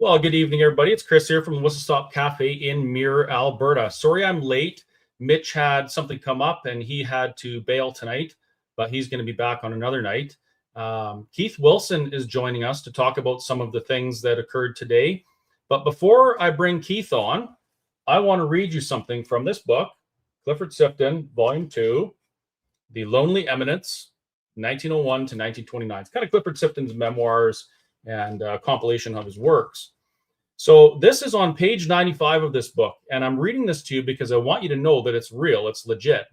Well, good evening, everybody. It's Chris here from the Whistle Stop Cafe in Mirror, Alberta. Sorry I'm late. Mitch had something come up and he had to bail tonight, but he's going to be back on another night. Keith Wilson is joining us to talk about some of the things that occurred today. But before I bring Keith on, I want to read you something from this book, Clifford Sifton, Volume 2, The Lonely Eminence, 1901 to 1929. It's kind of Clifford Sifton's memoirs and a compilation of his works. So this is on page 95 of this book, and I'm reading this to you because I want you to know that it's real, it's legit.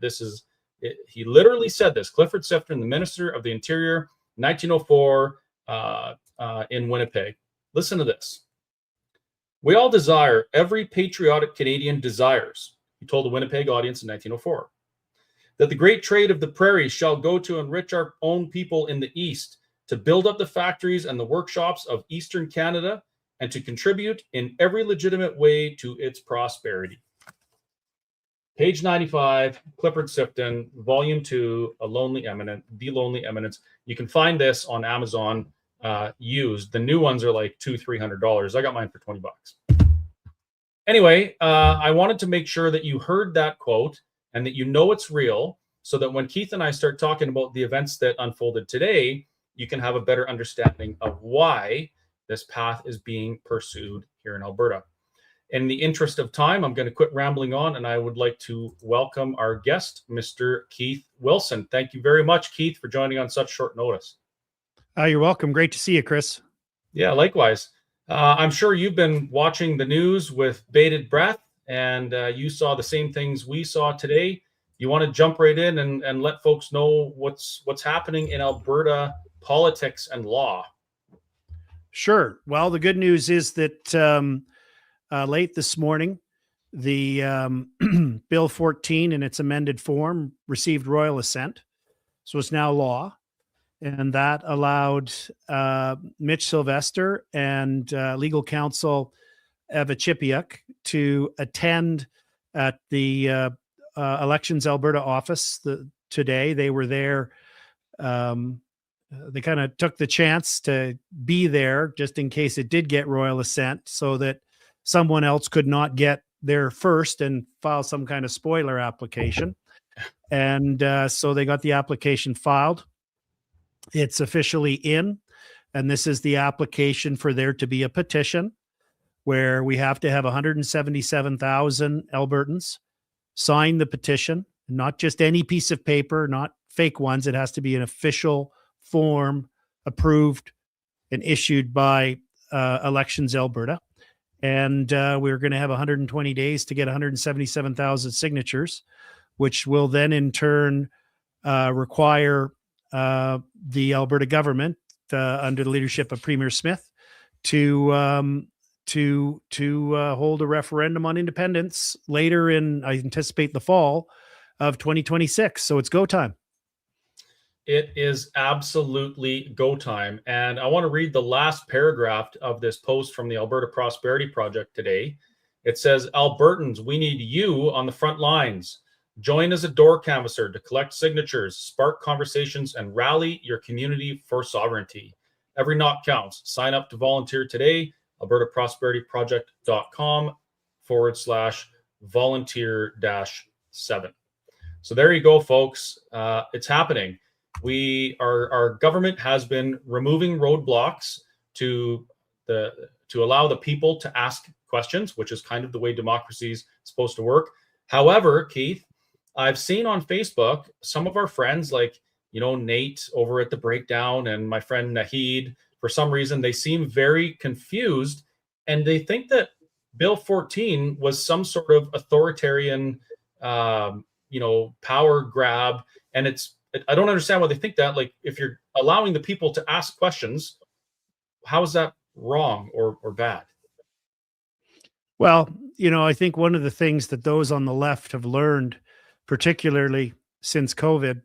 He literally said this, Clifford Sifton, the Minister of the Interior, 1904, in Winnipeg. Listen to this. We all desire, every patriotic Canadian desires, he told the Winnipeg audience in 1904, that the great trade of the prairies shall go to enrich our own people in the East, to build up the factories and the workshops of Eastern Canada, and to contribute in every legitimate way to its prosperity. Page 95, Clifford Sifton, Volume 2, The Lonely Eminence. You can find this on Amazon used. The new ones are like $200-300. I got mine for $20. Anyway, I wanted to make sure that you heard that quote and that you know it's real, so that when Keith and I start talking about the events that unfolded today, you can have a better understanding of why this path is being pursued here in Alberta. In the interest of time, I'm going to quit rambling on, and I would like to welcome our guest, Mr. Keith Wilson. Thank you very much, Keith, for joining on such short notice. You're welcome. Great to see you, Chris. Yeah, likewise. I'm sure you've been watching the news with bated breath, and you saw the same things we saw today. You want to jump right in and let folks know what's happening in Alberta politics and law? Sure. Well, the good news is that late this morning, the Bill 14 in its amended form received royal assent. So it's now law. And that allowed Mitch Sylvestre and legal counsel Eva Chipiuk to attend at the Elections Alberta office today. They were there. They kind of took the chance to be there just in case it did get royal assent, so that someone else could not get there first and file some kind of spoiler application. And so they got the application filed. It's officially in, and this is the application for there to be a petition where we have to have 177,000 Albertans sign the petition, not just any piece of paper, not fake ones. It has to be an official form approved and issued by Elections Alberta. And we're going to have 120 days to get 177,000 signatures, which will then in turn require the Alberta government under the leadership of Premier Smith to hold a referendum on independence later in, I anticipate, the fall of 2026. So it's go time. It is absolutely go time. And I want to read the last paragraph of this post from the Alberta Prosperity Project today. It says, Albertans, we need you on the front lines. Join as a door canvasser to collect signatures, spark conversations, and rally your community for sovereignty. Every knock counts. Sign up to volunteer today. albertaprosperityproject.com/volunteer-7. So there you go, folks. It's happening. Our government has been removing roadblocks to allow the people to ask questions, which is kind of the way democracy is supposed to work. However, Keith, I've seen on Facebook some of our friends, like, Nate over at The Breakdown and my friend Nahid, for some reason, they seem very confused, and they think that Bill 14 was some sort of authoritarian, power grab. And I don't understand why they think that. Like, if you're allowing the people to ask questions, how is that wrong or bad? Well, I think one of the things that those on the left have learned, particularly since COVID,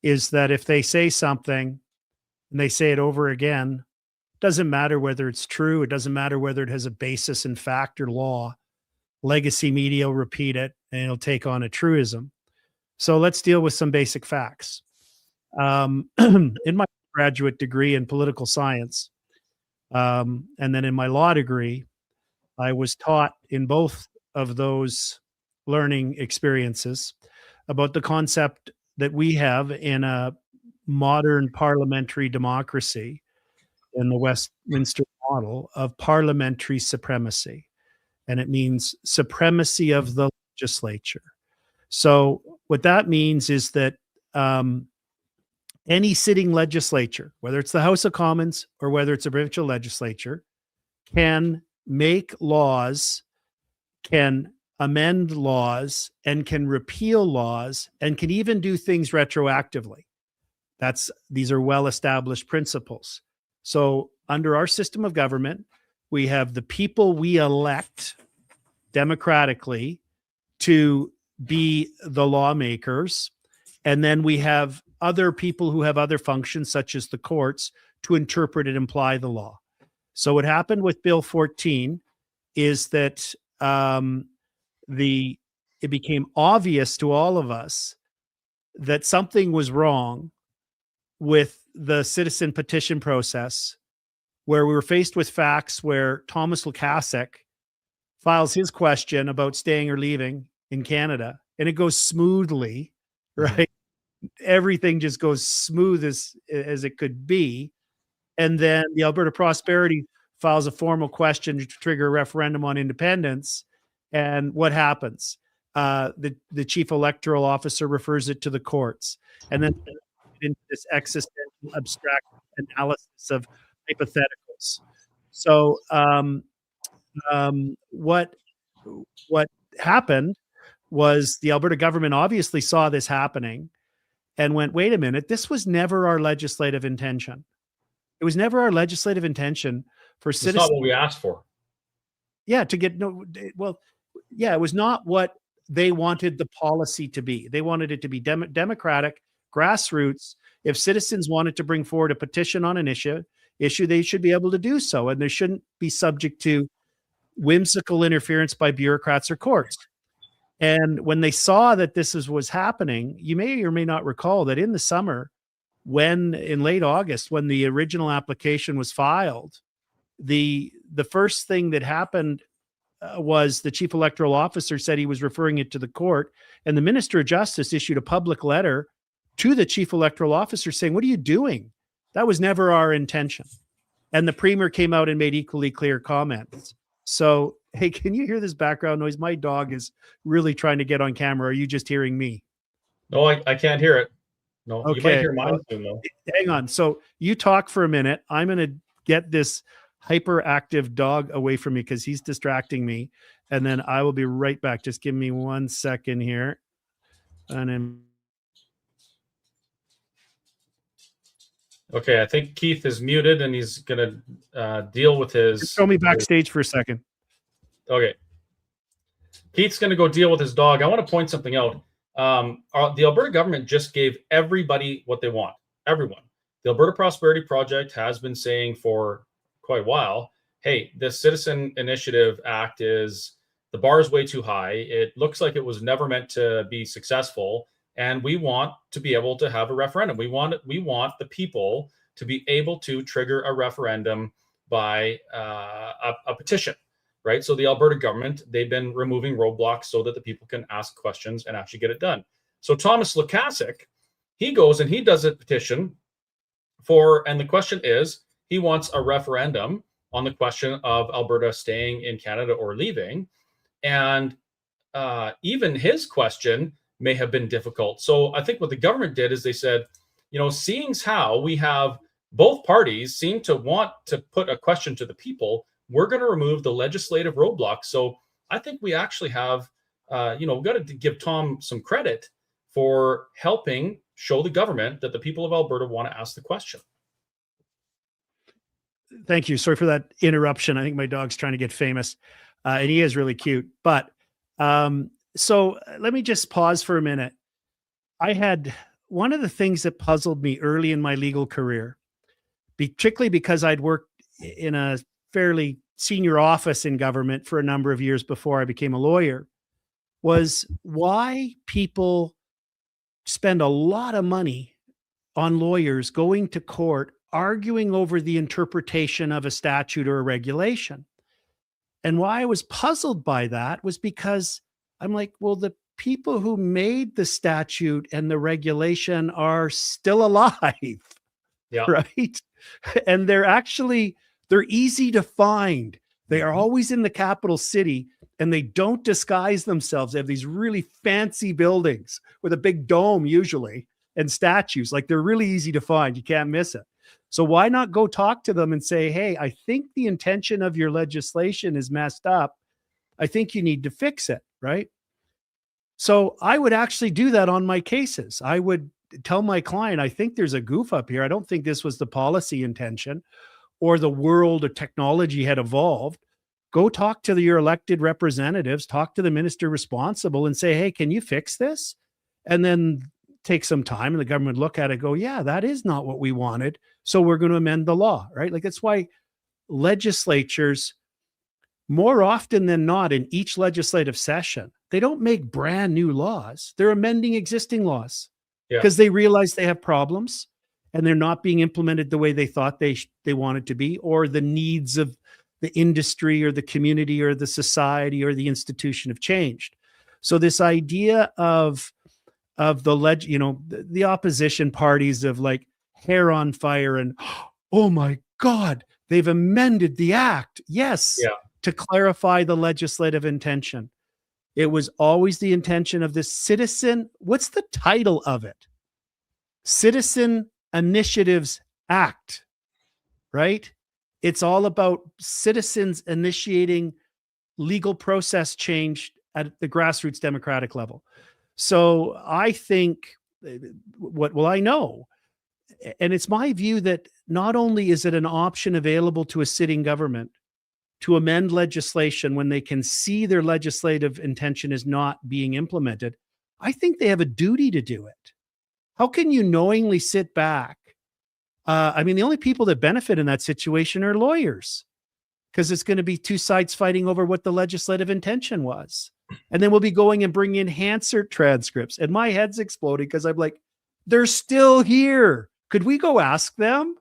is that if they say something and they say it over again, it doesn't matter whether it's true. It doesn't matter whether it has a basis in fact or law. Legacy media will repeat it and it'll take on a truism. So let's deal with some basic facts. In my graduate degree in political science, And then in my law degree, I was taught in both of those learning experiences about the concept that we have in a modern parliamentary democracy in the Westminster model of parliamentary supremacy. And it means supremacy of the legislature. So what that means is that any sitting legislature, whether it's the House of Commons or whether it's a provincial legislature, can make laws, can amend laws, and can repeal laws, and can even do things retroactively. These are well-established principles. So under our system of government, we have the people we elect democratically to be the lawmakers, and then we have other people who have other functions, such as the courts, to interpret and apply the law. So what happened with Bill 14 is that it became obvious to all of us that something was wrong with the citizen petition process, where we were faced with facts where Thomas Lukasik files his question about staying or leaving in Canada, and it goes smoothly, right? Everything just goes smooth as it could be. And then the Alberta Prosperity files a formal question to trigger a referendum on independence. And what happens? The chief electoral officer refers it to the courts. And then into this existential abstract analysis of hypotheticals. So what happened was the Alberta government obviously saw this happening and went, wait a minute, this was never our legislative intention. It was never our legislative intention for citizens. It's not what we asked for. Yeah, it was not what they wanted the policy to be. They wanted it to be democratic, grassroots. If citizens wanted to bring forward a petition on an issue, they should be able to do so, and they shouldn't be subject to whimsical interference by bureaucrats or courts. And when they saw that this was happening, you may or may not recall that in the summer, in late August, when the original application was filed, the first thing that happened was the chief electoral officer said he was referring it to the court, and the Minister of Justice issued a public letter to the chief electoral officer saying, what are you doing? That was never our intention. And the Premier came out and made equally clear comments. So, hey, can you hear this background noise? My dog is really trying to get on camera. Are you just hearing me? No, I can't hear it. No, okay. You might hear mine soon, though. Hang on. So you talk for a minute. I'm going to get this hyperactive dog away from me because he's distracting me. And then I will be right back. Just give me 1 second here. And then. Okay, I think Keith is muted and he's going to deal with his... Just throw me backstage for a second. Okay. Keith's going to go deal with his dog. I want to point something out. The Alberta government just gave everybody what they want. Everyone. The Alberta Prosperity Project has been saying for quite a while, hey, this Citizen Initiative Act the bar is way too high. It looks like it was never meant to be successful. And we want to be able to have a referendum. We want the people to be able to trigger a referendum by a petition, right? So the Alberta government, they've been removing roadblocks so that the people can ask questions and actually get it done. So Thomas Lukasik, he goes and he does a petition and the question is, he wants a referendum on the question of Alberta staying in Canada or leaving. And even his question may have been difficult. So I think what the government did is they said, seeing how we have both parties seem to want to put a question to the people, we're going to remove the legislative roadblock. So I think we actually have, we've got to give Tom some credit for helping show the government that the people of Alberta want to ask the question. Thank you. Sorry for that interruption. I think my dog's trying to get famous, and he is really cute. But so let me just pause for a minute. I had one of the things that puzzled me early in my legal career, particularly because I'd worked in a fairly senior office in government for a number of years before I became a lawyer, was why people spend a lot of money on lawyers going to court arguing over the interpretation of a statute or a regulation. And why I was puzzled by that was because I'm like, well, the people who made the statute and the regulation are still alive, Yeah. right? And they're easy to find. They are always in the capital city, and they don't disguise themselves. They have these really fancy buildings with a big dome usually and statues. Like, they're really easy to find. You can't miss it. So why not go talk to them and say, hey, I think the intention of your legislation is messed up. I think you need to fix it, right? So I would actually do that on my cases. I would tell my client, I think there's a goof up here. I don't think this was the policy intention, or the world of technology had evolved. Go talk to your elected representatives, talk to the minister responsible and say, hey, can you fix this? And then take some time and the government look at it, go, yeah, that is not what we wanted. So we're going to amend the law, right? Like, that's why legislatures, more often than not in each legislative session, they don't make brand new laws. They're amending existing laws because they realize they have problems and they're not being implemented the way they thought they wanted to be, or the needs of the industry or the community or the society or the institution have changed. So this idea of the opposition parties of like hair on fire and, oh my God, they've amended the act. Yes. Yeah. To clarify the legislative intention. It was always the intention of the citizen. What's the title of it? Citizen Initiatives Act, right? It's all about citizens initiating legal process change at the grassroots democratic level. So I think I know, and it's my view that not only is it an option available to a sitting government to amend legislation when they can see their legislative intention is not being implemented, I think they have a duty to do it. How can you knowingly sit back? The only people that benefit in that situation are lawyers, because it's going to be two sides fighting over what the legislative intention was. And then we'll be going and bringing in Hansard transcripts. And my head's exploding because I'm like, they're still here. Could we go ask them?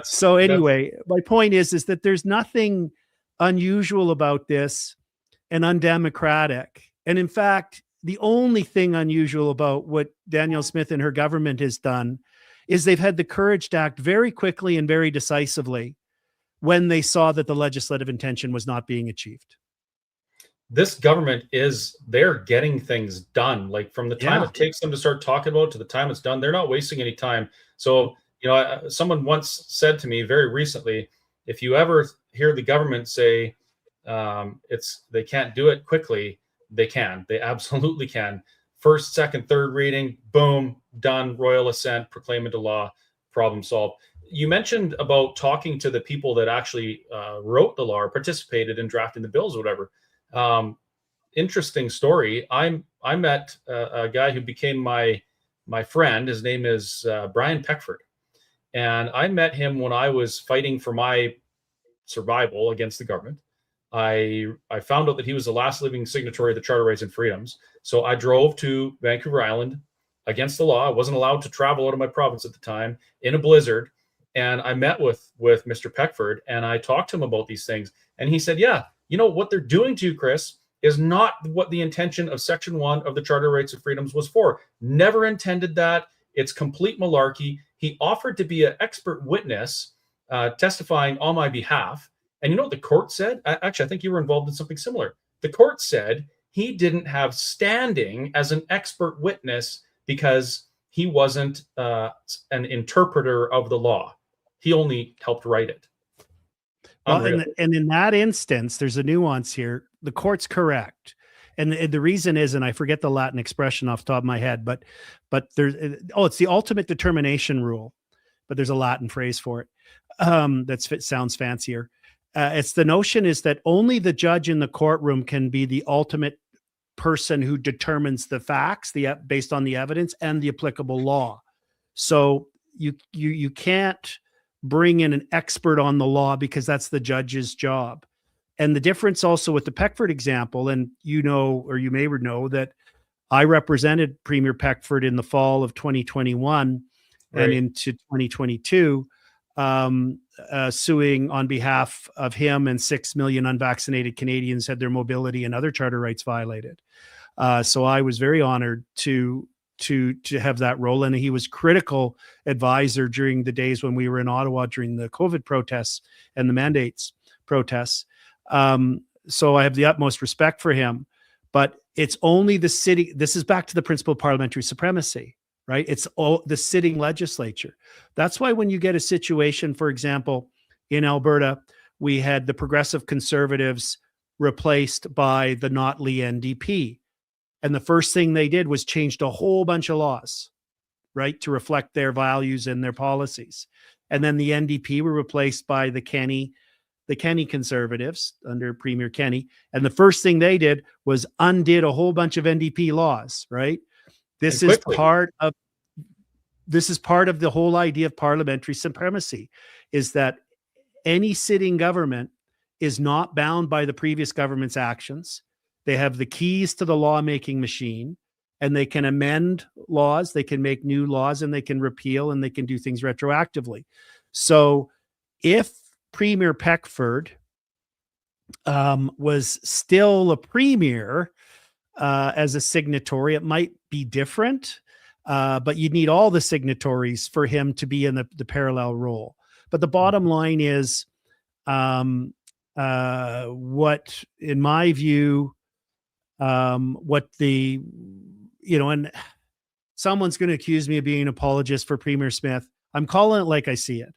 So anyway, my point is that there's nothing unusual about this and undemocratic. And in fact, the only thing unusual about what Danielle Smith and her government has done is they've had the courage to act very quickly and very decisively when they saw that the legislative intention was not being achieved. This government they're getting things done. Like, from the time it takes them to start talking about it to the time it's done, they're not wasting any time. So, someone once said to me very recently, if you ever hear the government say they can't do it quickly, they can. They absolutely can. First, second, third reading, boom, done, royal assent, proclaim into law, problem solved. You mentioned about talking to the people that actually wrote the law or participated in drafting the bills or whatever. Interesting story. I met a guy who became my friend. His name is Brian Peckford. And I met him when I was fighting for my survival against the government. I found out that he was the last living signatory of the Charter of Rights and Freedoms. So I drove to Vancouver Island against the law. I wasn't allowed to travel out of my province at the time in a blizzard. And I met with Mr. Peckford and I talked to him about these things. And he said, yeah, what they're doing to you, Chris, is not what the intention of Section 1 of the Charter of Rights and Freedoms was for. Never intended that. It's complete malarkey. He offered to be an expert witness testifying on my behalf. And you know what the court said? Actually, I think you were involved in something similar. The court said he didn't have standing as an expert witness because he wasn't an interpreter of the law. He only helped write it. Well, and in that instance, there's a nuance here. The court's correct. And the reason is, and I forget the Latin expression off the top of my head, but there's, it's the ultimate determination rule, but there's a Latin phrase for it. Sounds fancier. It's the notion is that only the judge in the courtroom can be the ultimate person who determines the facts, based on the evidence and the applicable law. So you can't bring in an expert on the law because that's the judge's job. And the difference also with the Peckford example, and you may know that I represented Premier Peckford in the fall of 2021, and Right. into 2022, suing on behalf of him, and 6 million unvaccinated Canadians had their mobility and other charter rights violated. So I was very honored to have that role, and he was critical advisor during the days when we were in Ottawa during the COVID protests and the mandates protests. So I have the utmost respect for him, but it's only the city. This is back to the principle of parliamentary supremacy, right? It's all the sitting legislature. That's why when you get a situation, for example, in Alberta, we had the progressive Conservatives replaced by the Notley NDP. And the first thing they did was changed a whole bunch of laws, right, to reflect their values and their policies. And then the NDP were replaced by the Kenny Conservatives under Premier Kenny. And the first thing they did was undid a whole bunch of NDP laws, right? This is part of the whole idea of parliamentary supremacy, is that any sitting government is not bound by the previous government's actions. They have the keys to the lawmaking machine, and they can amend laws, they can make new laws, and they can repeal, and they can do things retroactively. So if Premier Peckford was still a premier as a signatory, it might be different, but you'd need all the signatories for him to be in the parallel role. But the bottom line is, what, in my view, what the, and someone's going to accuse me of being an apologist for Premier Smith. I'm calling it like I see it.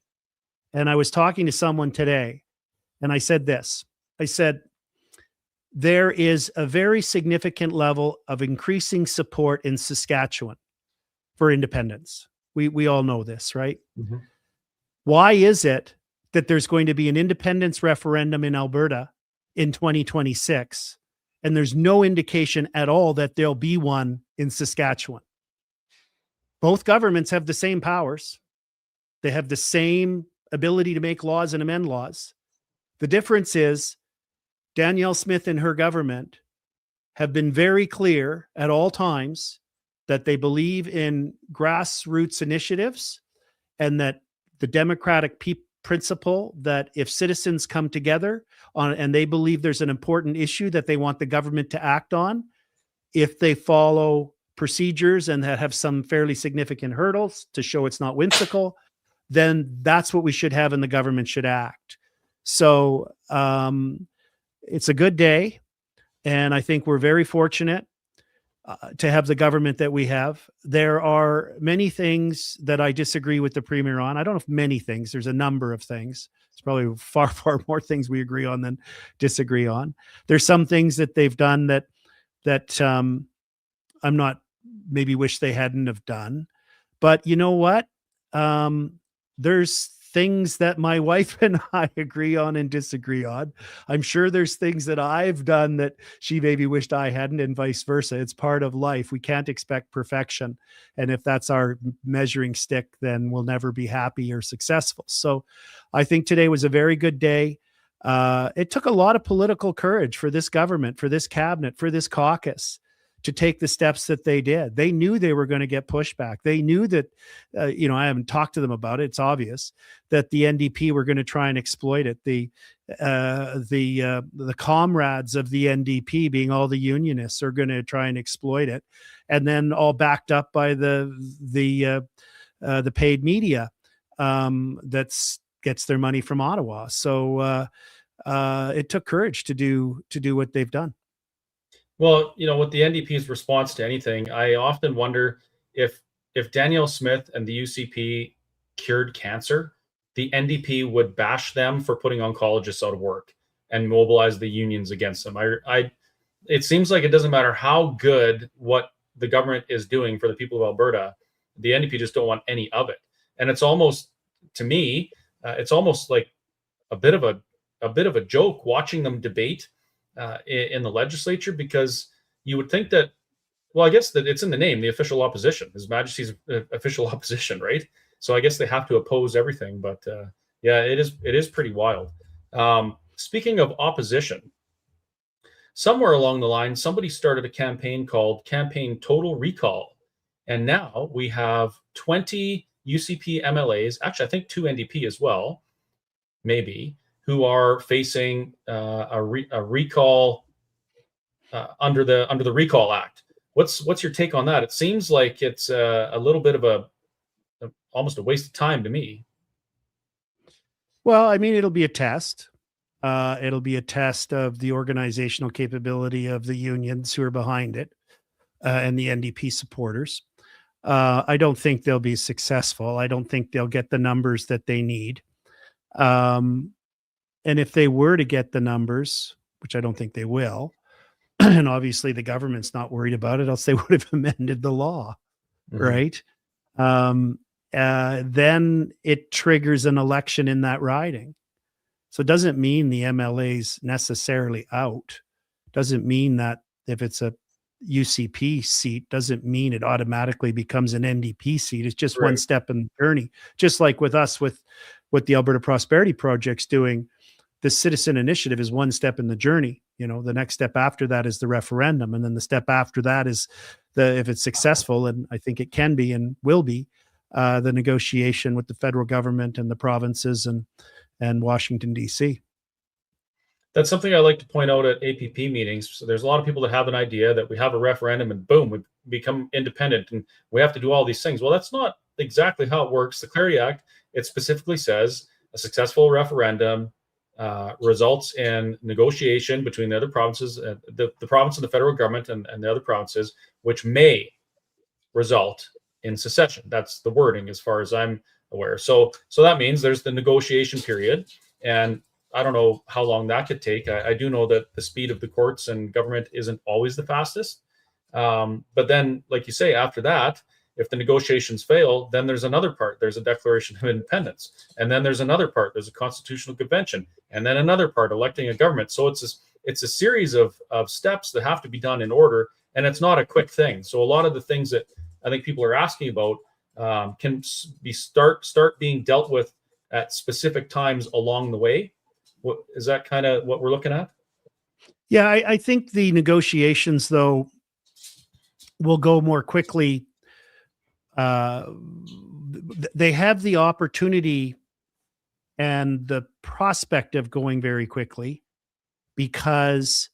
And I was talking to someone today, and I said this. I said, there is a very significant level of increasing support in Saskatchewan for independence. We all know this, right? Mm-hmm. Why is it that there's going to be an independence referendum in Alberta in 2026, and there's no indication at all that there'll be one in Saskatchewan? Both governments have the same powers. They have the same ability to make laws and amend laws. The difference is Danielle Smith and her government have been very clear at all times that they believe in grassroots initiatives, and that the democratic principle that if citizens come together on and they believe there's an important issue that they want the government to act on, if they follow procedures and that have some fairly significant hurdles to show it's not whimsical, then that's what we should have, and the government should act. So it's a good day, and I think we're very fortunate to have the government that we have. There are many things that I disagree with the Premier on. I don't know if many things. There's a number of things. It's probably far, far more things we agree on than disagree on. There's some things that they've done that I'm not, maybe wish they hadn't have done. But you know what? There's things that my wife and I agree on and disagree on. I'm sure there's things that I've done that she maybe wished I hadn't, and vice versa. It's part of life. We can't expect perfection. And if that's our measuring stick, then we'll never be happy or successful. So I think today was a very good day. It took a lot of political courage for this government, for this cabinet, for this caucus to take the steps that they did. They knew they were going to get pushback. They knew that, I haven't talked to them about it. It's obvious that the NDP were going to try and exploit it. The comrades of the NDP, being all the unionists, are going to try and exploit it, and then all backed up by the paid media that's gets their money from Ottawa. So it took courage to do what they've done. Well, with the NDP's response to anything, I often wonder if Danielle Smith and the UCP cured cancer, the NDP would bash them for putting oncologists out of work and mobilize the unions against them. It seems like it doesn't matter how good what the government is doing for the people of Alberta, the NDP just don't want any of it. And it's almost, to me, it's almost like a bit of a joke watching them debate in the legislature, because you would think that, well, I guess that it's in the name, the official opposition, His Majesty's official opposition, right? So I guess they have to oppose everything. But yeah, it is pretty wild. Speaking of opposition, somewhere along the line, somebody started a campaign called Campaign Total Recall. And now we have 20 UCP MLAs, actually, I think 2 NDP as well, maybe, who are facing a recall under the Recall Act. What's your take on that? It seems like it's a little bit of almost a waste of time to me. Well, I mean, it'll be a test. It'll be a test of the organizational capability of the unions who are behind it and the NDP supporters. I don't think they'll be successful. I don't think they'll get the numbers that they need. And if they were to get the numbers, which I don't think they will, and obviously the government's not worried about it, else they would have amended the law, right? Then it triggers an election in that riding. So it doesn't mean the MLA's necessarily out. Doesn't mean that if it's a UCP seat, doesn't mean it automatically becomes an NDP seat. It's just one step in the journey. Just like with us, with what the Alberta Prosperity Project's doing, the citizen initiative is one step in the journey. You know, the next step after that is the referendum. And then the step after that is if it's successful, and I think it can be and will be, the negotiation with the federal government and the provinces and Washington, D.C. That's something I like to point out at APP meetings. So there's a lot of people that have an idea that we have a referendum and boom, we become independent and we have to do all these things. Well, that's not exactly how it works. The Clarity Act, it specifically says a successful referendum results in negotiation between the other provinces, the province and the federal government and the other provinces, which may result in secession. That's the wording as far as I'm aware. So that means there's the negotiation period, and I don't know how long that could take. I do know that the speed of the courts and government isn't always the fastest. But then, like you say, after that, if the negotiations fail, then there's another part. There's a Declaration of Independence. And then there's another part. There's a constitutional convention. And then another part, electing a government. So it's a series of steps that have to be done in order. And it's not a quick thing. So a lot of the things that I think people are asking about can be start being dealt with at specific times along the way. Is that kind of what we're looking at? Yeah, I think the negotiations, though, will go more quickly. They have the opportunity and the prospect of going very quickly because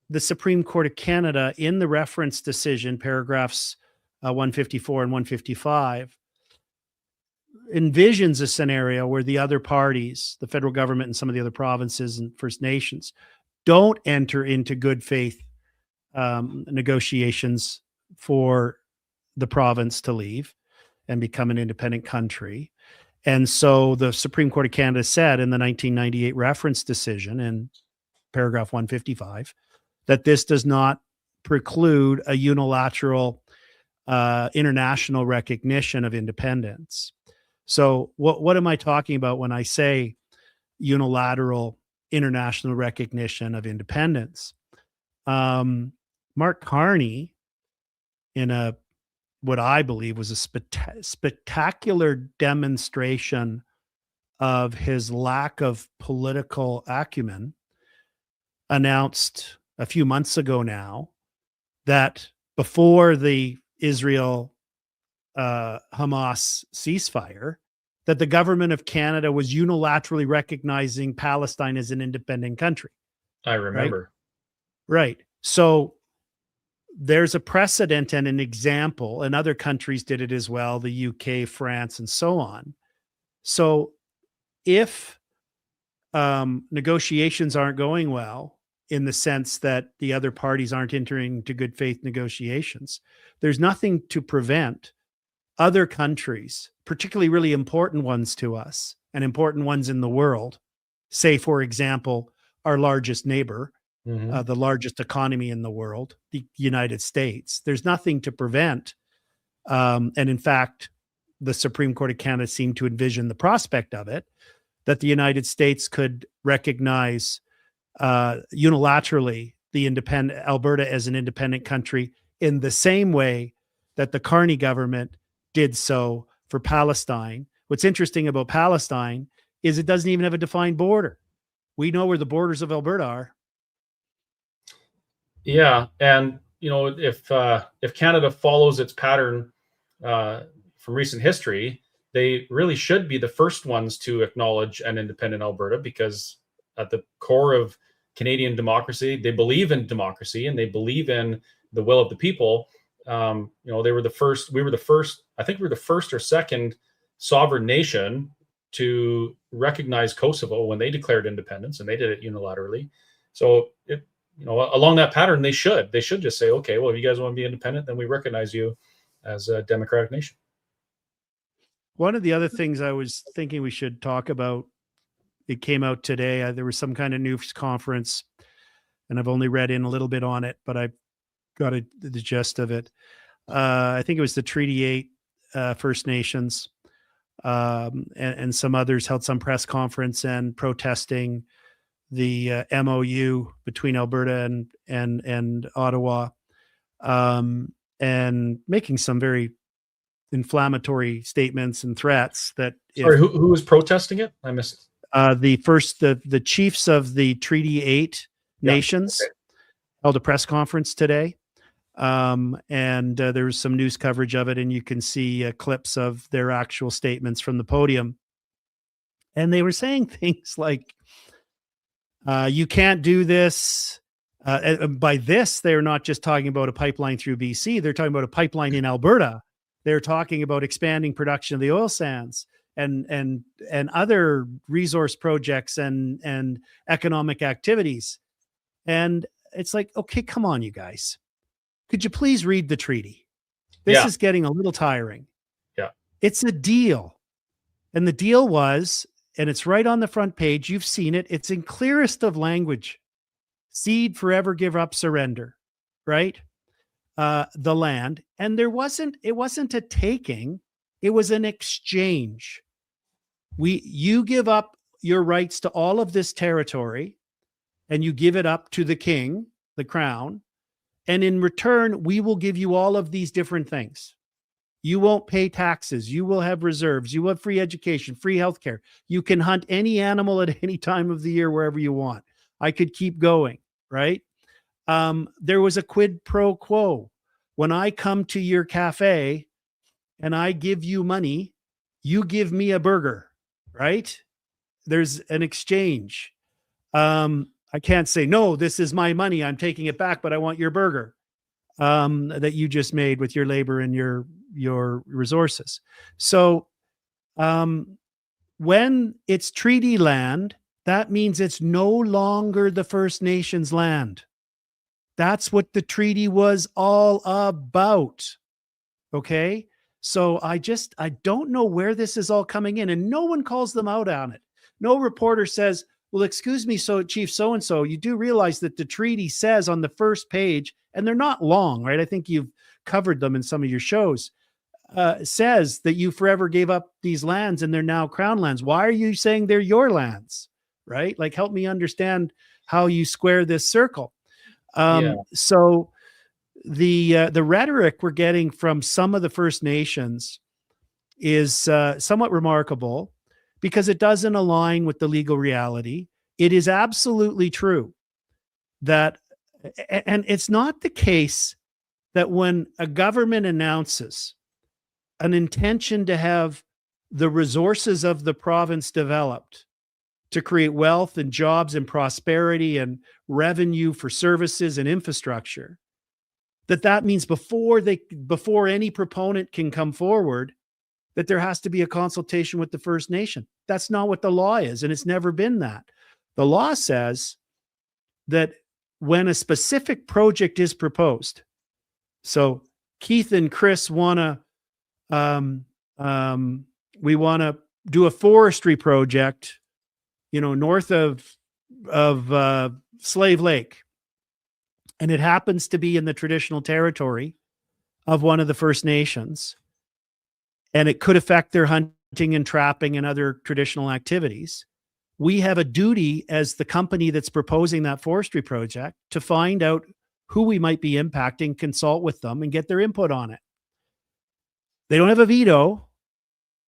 the Supreme Court of Canada, in the reference decision, paragraphs 154 and 155, envisions a scenario where the other parties, the federal government and some of the other provinces and First Nations, don't enter into good faith negotiations for the province to leave and become an independent country. And so the Supreme Court of Canada said in the 1998 reference decision in paragraph 155 that this does not preclude a unilateral international recognition of independence. So what am I talking about when I say unilateral international recognition of independence? Mark Carney, in what I believe was a spectacular demonstration of his lack of political acumen, announced a few months ago now that before the Israel Hamas ceasefire, that the government of Canada was unilaterally recognizing Palestine as an independent country. I remember. Right. So there's a precedent and an example, and other countries did it as well, the UK, France, and so on. So if negotiations aren't going well, in the sense that the other parties aren't entering into good faith negotiations, there's nothing to prevent other countries, particularly really important ones to us and important ones in the world, say, for example, our largest neighbor, the largest economy in the world, the United States. There's nothing to prevent. And in fact, the Supreme Court of Canada seemed to envision the prospect of it, that the United States could recognize unilaterally the independent Alberta as an independent country in the same way that the Carney government did so for Palestine. What's interesting about Palestine is it doesn't even have a defined border. We know where the borders of Alberta are. Yeah, and if Canada follows its pattern from recent history, they really should be the first ones to acknowledge an independent Alberta, because at the core of Canadian democracy, they believe in democracy and they believe in the will of the people. They were the first. We were the first. I think we were the first or second sovereign nation to recognize Kosovo when they declared independence, and they did it unilaterally. So along that pattern, they should just say, okay, well, if you guys want to be independent, then we recognize you as a democratic nation. One of the other things I was thinking we should talk about, it came out today. There was some kind of news conference, and I've only read in a little bit on it, but I got the gist of it. I think it was the Treaty 8 First Nations and some others held some press conference and protesting the MOU between Alberta and Ottawa, and making some very inflammatory statements and threats that. Sorry, who was protesting it? I missed. The chiefs of the Treaty 8 nations held a press conference today. And there was some news coverage of it, and you can see clips of their actual statements from the podium. And they were saying things like, you can't do this. By this, they're not just talking about a pipeline through BC. They're talking about a pipeline in Alberta. They're talking about expanding production of the oil sands and other resource projects and economic activities. And it's like, okay, come on, you guys. Could you please read the treaty? This is getting a little tiring. Yeah. It's a deal. And the deal was, and it's right on the front page, you've seen it, it's in clearest of language. Cede, forever, give up, surrender, right? The land. And it wasn't a taking, it was an exchange. You give up your rights to all of this territory, and you give it up to the king, the crown. And in return, we will give you all of these different things. You won't pay taxes. You will have reserves. You will have free education, free healthcare. You can hunt any animal at any time of the year, wherever you want. I could keep going, right? There was a quid pro quo. When I come to your cafe and I give you money, you give me a burger, right? There's an exchange. I can't say, no, this is my money, I'm taking it back, but I want your burger that you just made with your labor and your resources. So when it's treaty land, that means it's no longer the First Nations land. That's what the treaty was all about. Okay. So I don't know where this is all coming in, and no one calls them out on it. No reporter says, well, excuse me, so Chief so-and-so, you do realize that the treaty says on the first page, and they're not long, right? I think you've covered them in some of your shows, says that you forever gave up these lands and they're now crown lands. Why are you saying they're your lands, right? Like, help me understand how you square this circle. So the rhetoric we're getting from some of the First Nations is somewhat remarkable, because it doesn't align with the legal reality. It is absolutely true that, and it's not the case that when a government announces an intention to have the resources of the province developed to create wealth and jobs and prosperity and revenue for services and infrastructure, that means before any proponent can come forward, that there has to be a consultation with the First Nation. That's not what the law is, and it's never been that. The law says that when a specific project is proposed, so Keith and Chris want to, we want to do a forestry project, north of Slave Lake, and it happens to be in the traditional territory of one of the First Nations, and it could affect their hunting and trapping and other traditional activities. We have a duty as the company that's proposing that forestry project to find out who we might be impacting, consult with them, and get their input on it. They don't have a veto.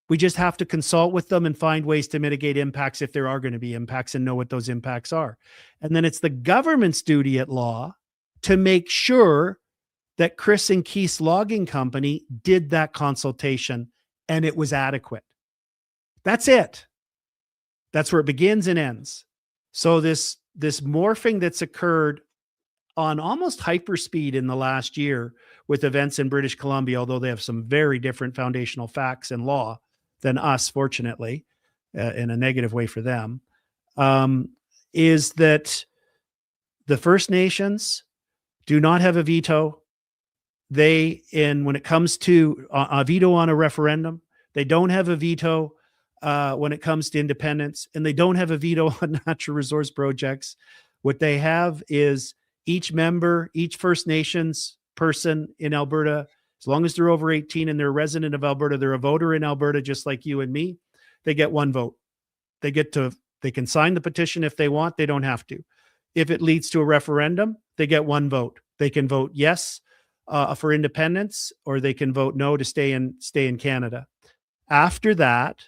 We just have to consult with them and find ways to mitigate impacts if there are going to be impacts, and know what those impacts are. And then it's the government's duty at law to make sure that Chris and Keith's logging company did that consultation and it was adequate. That's it. That's where it begins and ends. So this morphing that's occurred on almost hyperspeed in the last year with events in British Columbia, although they have some very different foundational facts and law than us, fortunately, in a negative way for them, is that the First Nations do not have a veto. When it comes to a veto on a referendum, they don't have a veto when it comes to independence, and they don't have a veto on natural resource projects. What they have is each member, each First Nations person in Alberta, as long as they're over 18 and they're a resident of Alberta, they're a voter in Alberta, just like you and me, they get one vote. They can sign the petition if they want. They don't have to. If it leads to a referendum, they get one vote. They can vote yes for independence, or they can vote no to stay in Canada. After that,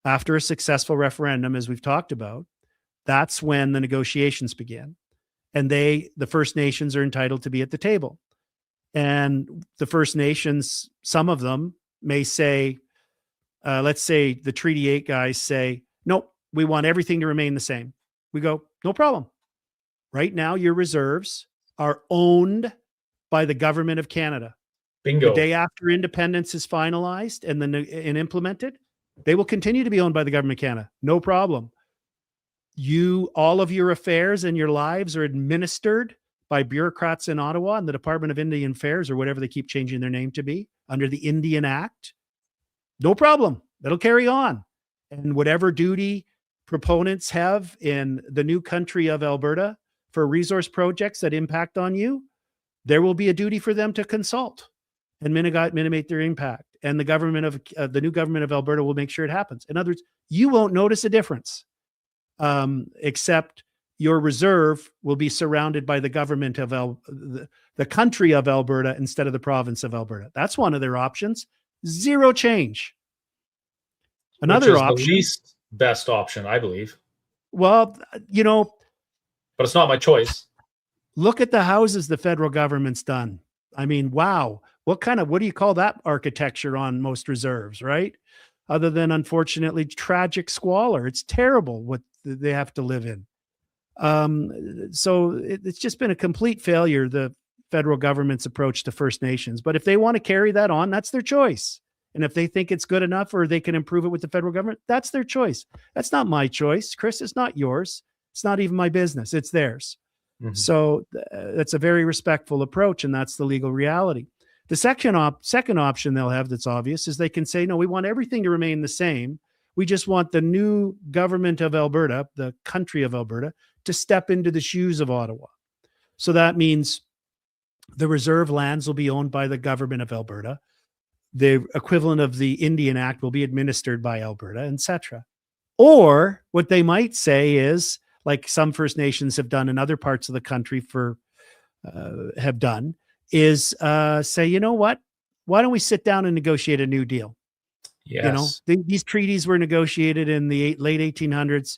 after a successful referendum, as we've talked about, that's when the negotiations begin. And the First Nations are entitled to be at the table. And the First Nations, some of them may say, let's say the Treaty 8 guys say, nope, we want everything to remain the same. We go, no problem. Right now, your reserves are owned by the government of Canada. Bingo. The day after independence is finalized and implemented, they will continue to be owned by the government of Canada. No problem. All of your affairs and your lives are administered by bureaucrats in Ottawa and the Department of Indian Affairs, or whatever they keep changing their name to be, under the Indian Act. No problem. That'll carry on. And whatever duty proponents have in the new country of Alberta for resource projects that impact on you, there will be a duty for them to consult and mitigate their impact. And the new government of Alberta will make sure it happens. In other words, you won't notice a difference, except your reserve will be surrounded by the government of the country of Alberta instead of the province of Alberta. That's one of their options. Zero change. Another Which is option, the least best option, I believe. Well, but it's not my choice. Look at the houses the federal government's done. I mean, wow. What do you call that architecture on most reserves, right? Other than, unfortunately, tragic squalor. It's terrible what they have to live in. So it's just been a complete failure, the federal government's approach to First Nations. But if they want to carry that on, that's their choice. And if they think it's good enough or they can improve it with the federal government, that's their choice. That's not my choice, Chris. It's not yours. It's not even my business. It's theirs. Mm-hmm. So that's a very respectful approach, and that's the legal reality. The second option they'll have that's obvious is they can say, no, we want everything to remain the same. We just want the new government of Alberta, the country of Alberta, to step into the shoes of Ottawa. So that means the reserve lands will be owned by the government of Alberta. The equivalent of the Indian Act will be administered by Alberta, etc. Or what they might say is, like some First Nations have done in other parts of the country is say, you know what? Why don't we sit down and negotiate a new deal? Yes. These treaties were negotiated in the late 1800s.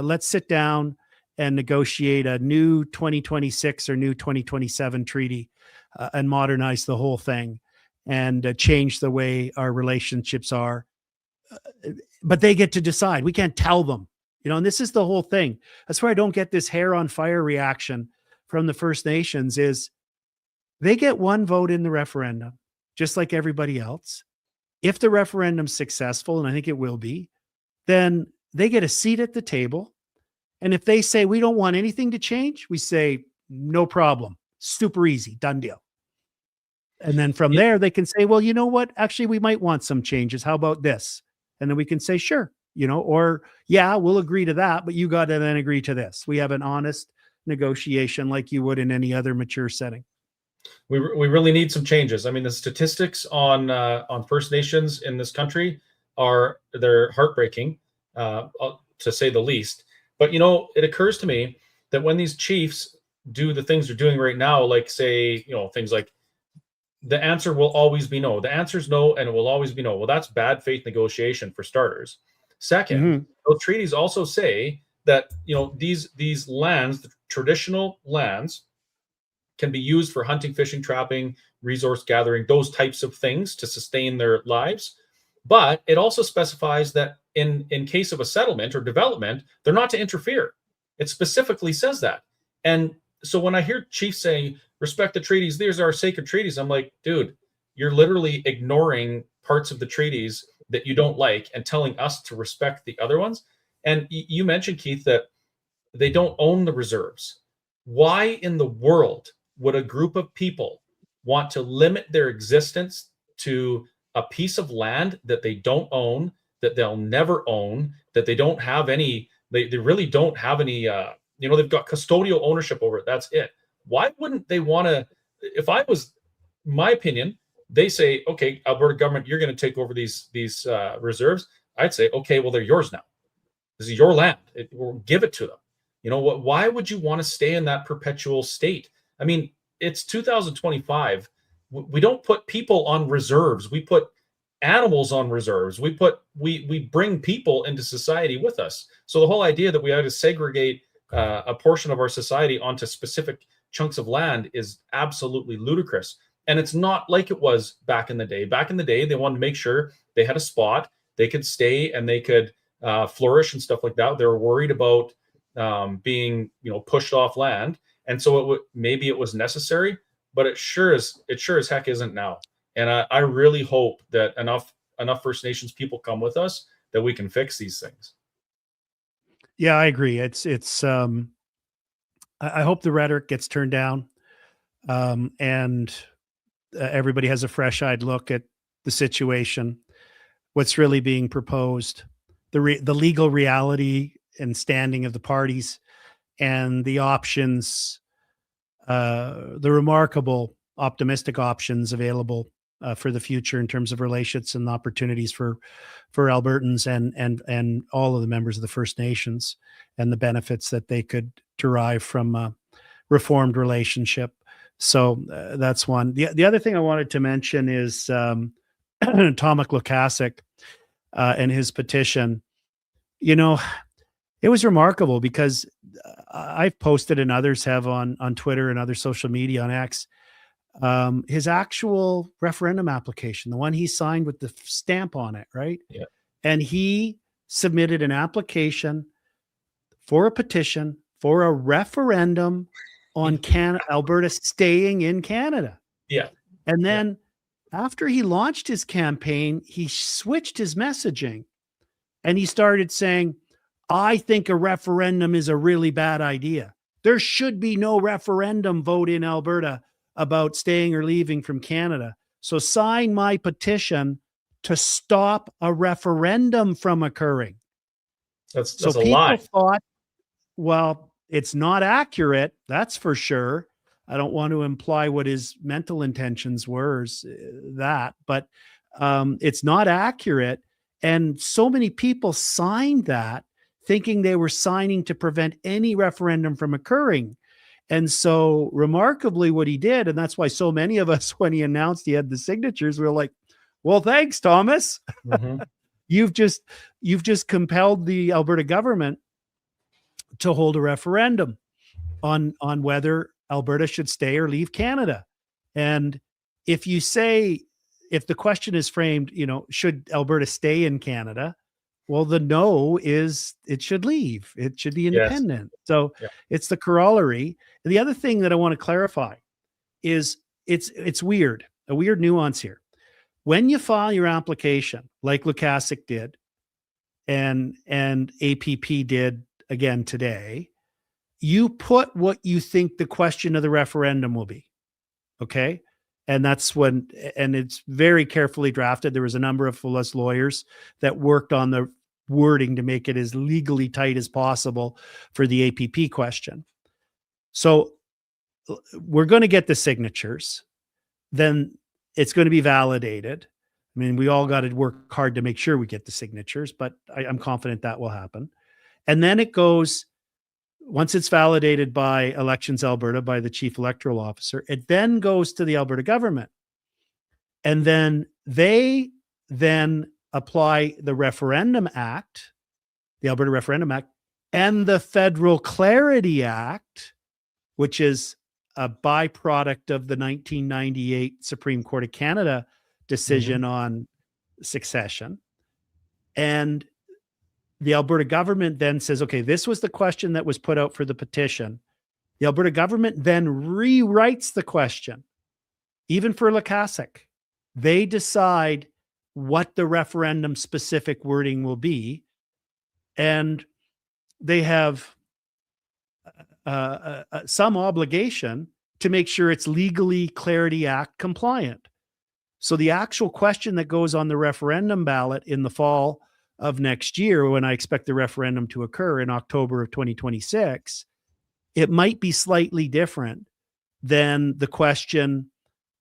Let's sit down and negotiate a new 2026 or new 2027 treaty and modernize the whole thing and change the way our relationships are. But they get to decide. We can't tell them. And this is the whole thing. That's where I don't get this hair on fire reaction from the First Nations is they get one vote in the referendum, just like everybody else. If the referendum's successful, and I think it will be, then they get a seat at the table. And if they say, we don't want anything to change, we say, no problem. Super easy, done deal. And then from there, they can say, well, you know what? Actually, we might want some changes. How about this? And then we can say, sure. Or yeah, we'll agree to that, but you got to then agree to this. We have an honest negotiation like you would in any other mature setting. We really need some changes. I mean, the statistics on First Nations in this country they're heartbreaking, to say the least. But it occurs to me that when these chiefs do the things they're doing right now, like say, things like the answer will always be no. The answer is no, and it will always be no. Well, that's bad faith negotiation for starters. Second, those treaties also say that these lands, the traditional lands, can be used for hunting, fishing, trapping, resource gathering, those types of things to sustain their lives. But it also specifies that in case of a settlement or development, they're not to interfere. It specifically says that. And so when I hear chiefs saying, respect the treaties, these are our sacred treaties, I'm like, dude, you're literally ignoring parts of the treaties that you don't like and telling us to respect the other ones. And you mentioned, Keith, that they don't own the reserves. Why in the world would a group of people want to limit their existence to a piece of land that they don't own, that they'll never own, that they don't have any, they really don't have any, they've got custodial ownership over it. That's it. Why wouldn't they want to, if I was, my opinion, they say, okay, Alberta government, you're going to take over these reserves. I'd say, okay, well, they're yours now. This is your land. We'll give it to them. You know what? Why would you want to stay in that perpetual state? I mean, it's 2025. We don't put people on reserves. We put animals on reserves. We bring people into society with us. So the whole idea that we had to segregate a portion of our society onto specific chunks of land is absolutely ludicrous. And it's not like it was back in the day. Back in the day, they wanted to make sure they had a spot, they could stay and they could flourish and stuff like that. They were worried about being, pushed off land. And so maybe it was necessary, but it sure as heck isn't now. And I really hope that enough First Nations people come with us that we can fix these things. Yeah, I agree. I hope the rhetoric gets turned down, and everybody has a fresh-eyed look at the situation, what's really being proposed, the legal reality and standing of the parties, and the options, the remarkable optimistic options available for the future in terms of relations and opportunities for Albertans and all of the members of the First Nations, and the benefits that they could derive from a reformed relationship. So that's one. The other thing I wanted to mention is Tomac Lukasic and his petition. It was remarkable because I've posted, and others have on Twitter and other social media, on X, his actual referendum application, the one he signed with the stamp on it, right? Yeah. And he submitted an application for a petition for a referendum on Alberta staying in Canada. Yeah. And then after he launched his campaign, he switched his messaging and he started saying, I think a referendum is a really bad idea. There should be no referendum vote in Alberta about staying or leaving from Canada. So sign my petition to stop a referendum from occurring. That's so a people lie. thought, well, it's not accurate. That's for sure. I don't want to imply what his mental intentions were, but it's not accurate. And so many people signed that thinking they were signing to prevent any referendum from occurring. And so remarkably what he did, and that's why so many of us, when he announced he had the signatures, we were like, well, thanks, Thomas. Mm-hmm. You've just compelled the Alberta government to hold a referendum on whether Alberta should stay or leave Canada. And if the question is framed, should Alberta stay in Canada? Well, the no is it should leave. It should be independent. Yes. So It's the corollary. And the other thing that I want to clarify is it's weird, a weird nuance here. When you file your application, like Lukasic did, and APP did again today, you put what you think the question of the referendum will be. Okay. And that's and it's very carefully drafted. There was a number of us lawyers that worked on the wording to make it as legally tight as possible for the APP question. So we're going to get the signatures. Then it's going to be validated. I mean, we all got to work hard to make sure we get the signatures, but I'm confident that will happen. And then it goes, once it's validated by Elections Alberta, by the Chief Electoral Officer, it then goes to the Alberta government. And then they apply the Referendum Act, the Alberta Referendum Act, and the Federal Clarity Act, which is a byproduct of the 1998 Supreme Court of Canada decision on succession. And the Alberta government then says, okay, this was the question that was put out for the petition. The Alberta government then rewrites the question, even for Lukaszuk. They decide what the referendum specific wording will be. And they have some obligation to make sure it's legally Clarity Act compliant. So the actual question that goes on the referendum ballot in the fall of next year, when I expect the referendum to occur in October of 2026, it might be slightly different than the question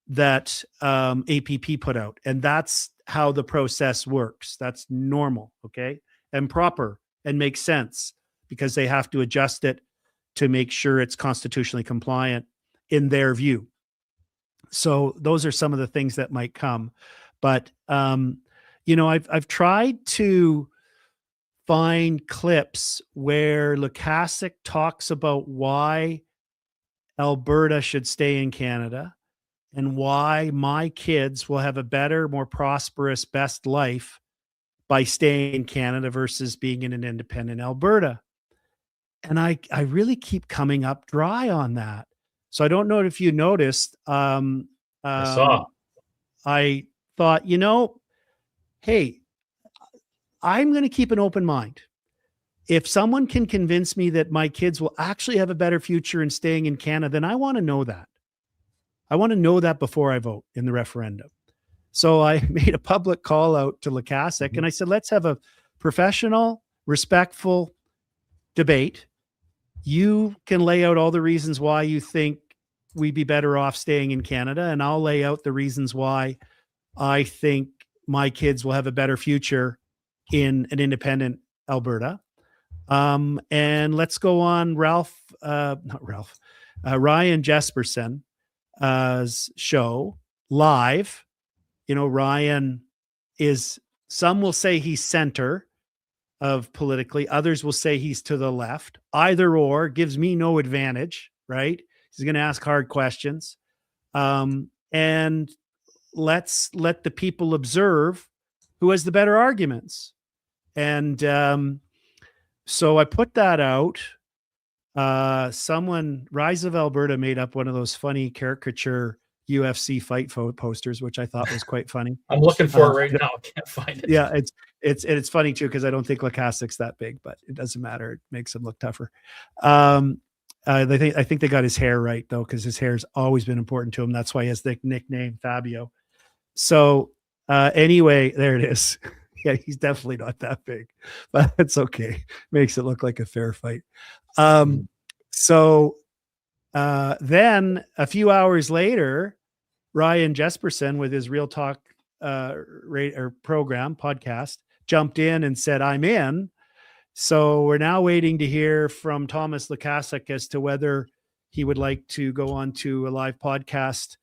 that APP put out. And that's how the process works. That's normal, okay, and proper and makes sense, because they have to adjust it to make sure it's constitutionally compliant in their view. So those are some of the things that might come. But, I've tried to find clips where Lukaszuk talks about why Alberta should stay in Canada and why my kids will have a better, more prosperous, best life by staying in Canada versus being in an independent Alberta. And I really keep coming up dry on that. So I don't know if you noticed. I saw. I thought, hey, I'm going to keep an open mind. If someone can convince me that my kids will actually have a better future in staying in Canada, then I want to know that. I want to know that before I vote in the referendum. So I made a public call out to Lukaszuk and I said, let's have a professional, respectful debate. You can lay out all the reasons why you think we'd be better off staying in Canada, and I'll lay out the reasons why I think my kids will have a better future in an independent Alberta. And let's go on Ryan Jesperson's show live. Ryan is, some will say he's center of politically, others will say he's to the left. Either or gives me no advantage, right? He's going to ask hard questions. And let's let the people observe who has the better arguments. And so I put that out. Someone, Rise of Alberta, made up one of those funny caricature UFC fight posters, which I thought was quite funny. I'm looking for it right now. I can't find it. Yeah, it's funny too, because I don't think Lukaszuk's that big, but it doesn't matter. It makes him look tougher. I think they got his hair right though, because his hair's always been important to him. That's why he has the nickname Fabio. So anyway, there it is. Yeah, he's definitely not that big, but it's okay. Makes it look like a fair fight. So then a few hours later, Ryan Jesperson with his Real Talk program podcast jumped in and said, I'm in. So we're now waiting to hear from Thomas Lukaszuk as to whether he would like to go on to a live podcast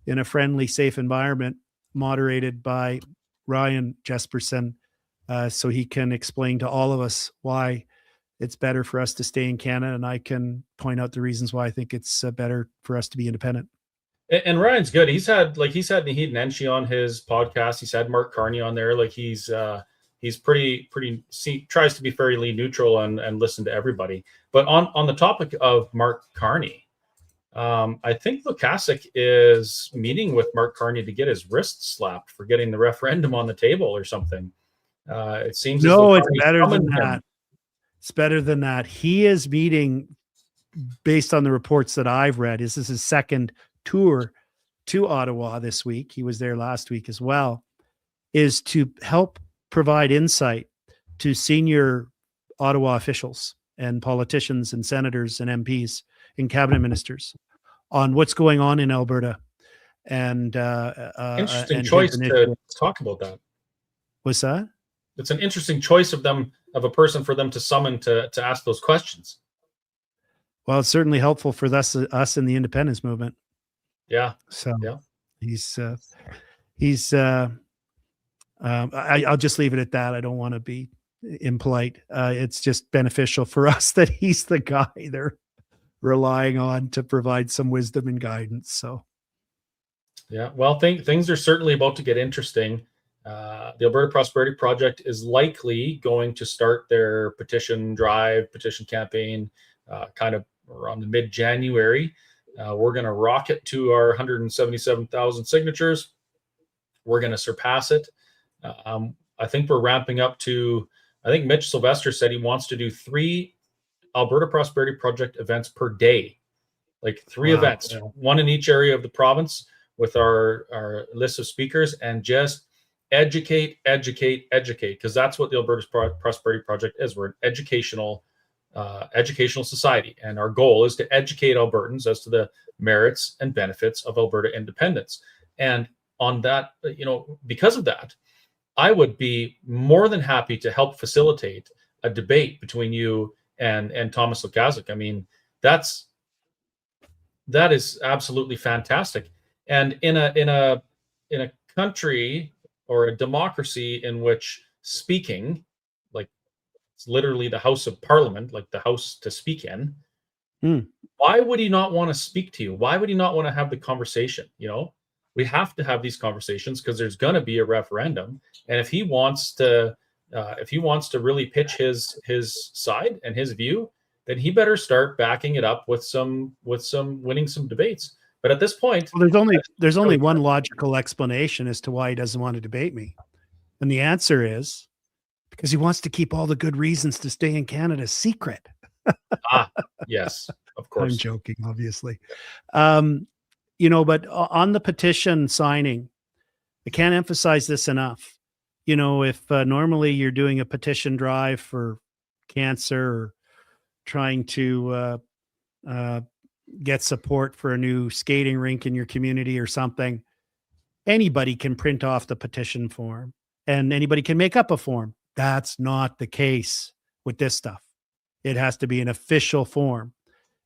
in a friendly, safe environment moderated by Ryan Jesperson, so he can explain to all of us why it's better for us to stay in Canada, and I can point out the reasons why I think it's better for us to be independent. And Ryan's good. He's had Naheed Nenshi on his podcast. He's had Mark Carney on there. Like he's pretty tries to be fairly neutral and listen to everybody. But on the topic of Mark Carney, I think Lukaszuk is meeting with Mark Carney to get his wrist slapped for getting the referendum on the table or something. It seems no, it's better than that. It's better than that. He is meeting, based on the reports that I've read, this is his second tour to Ottawa this week. He was there last week as well, is to help provide insight to senior Ottawa officials and politicians and senators and MPs and cabinet ministers on what's going on in Alberta. And interesting choice to talk about that. What's that? It's an interesting choice of a person for them to summon to ask those questions. Well, it's certainly helpful for us in the independence movement. Yeah. So yeah, I'll just leave it at that. I don't want to be impolite. It's just beneficial for us that he's the guy they're relying on to provide some wisdom and guidance. So, yeah, well, things are certainly about to get interesting. The Alberta Prosperity Project is likely going to start their petition drive, petition campaign, kind of around the mid-January. We're going to rocket to our 177,000 signatures. We're going to surpass it. I think we're ramping up to, I think Mitch Sylvestre said he wants to do 3 Alberta Prosperity Project events per day, like 3 events, one in each area of the province with our list of speakers, and just educate, because that's what the Alberta Prosperity Project is. We're an educational society, and our goal is to educate Albertans as to the merits and benefits of Alberta independence. And on that, because of that, I would be more than happy to help facilitate a debate between you and Thomas Lukaszuk. I mean, that is absolutely fantastic. And in a country or a democracy in which speaking, like it's literally the House of Parliament, like the house to speak in, why would he not want to speak to you? Why would he not want to have the conversation? We have to have these conversations because there's going to be a referendum. And if he wants to really pitch his side and his view, then he better start backing it up with some winning some debates. But at this point, well, there's only one logical explanation as to why he doesn't want to debate me. And the answer is because he wants to keep all the good reasons to stay in Canada secret. Yes, of course. I'm joking, obviously. But on the petition signing, I can't emphasize this enough. If normally you're doing a petition drive for cancer or trying to get support for a new skating rink in your community or something, anybody can print off the petition form and anybody can make up a form. That's not the case with this stuff. It has to be an official form.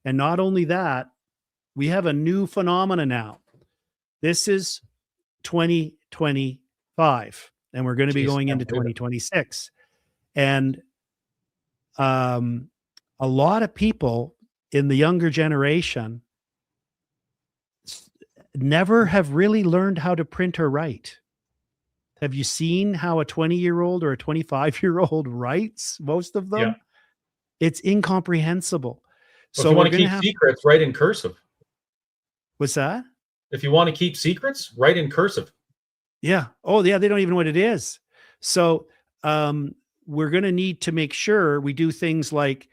And not only that, we have a new phenomena now. This is 2025, and we're going to be going into 2026. And a lot of people in the younger generation never have really learned how to print or write. Have you seen how a 20-year-old or a 25-year-old writes? Most of them? Yeah. It's incomprehensible. So if you want to keep secrets, write in cursive. What's that? If you want to keep secrets, write in cursive. Yeah. Oh, yeah. They don't even know what it is. So we're going to need to make sure we do things like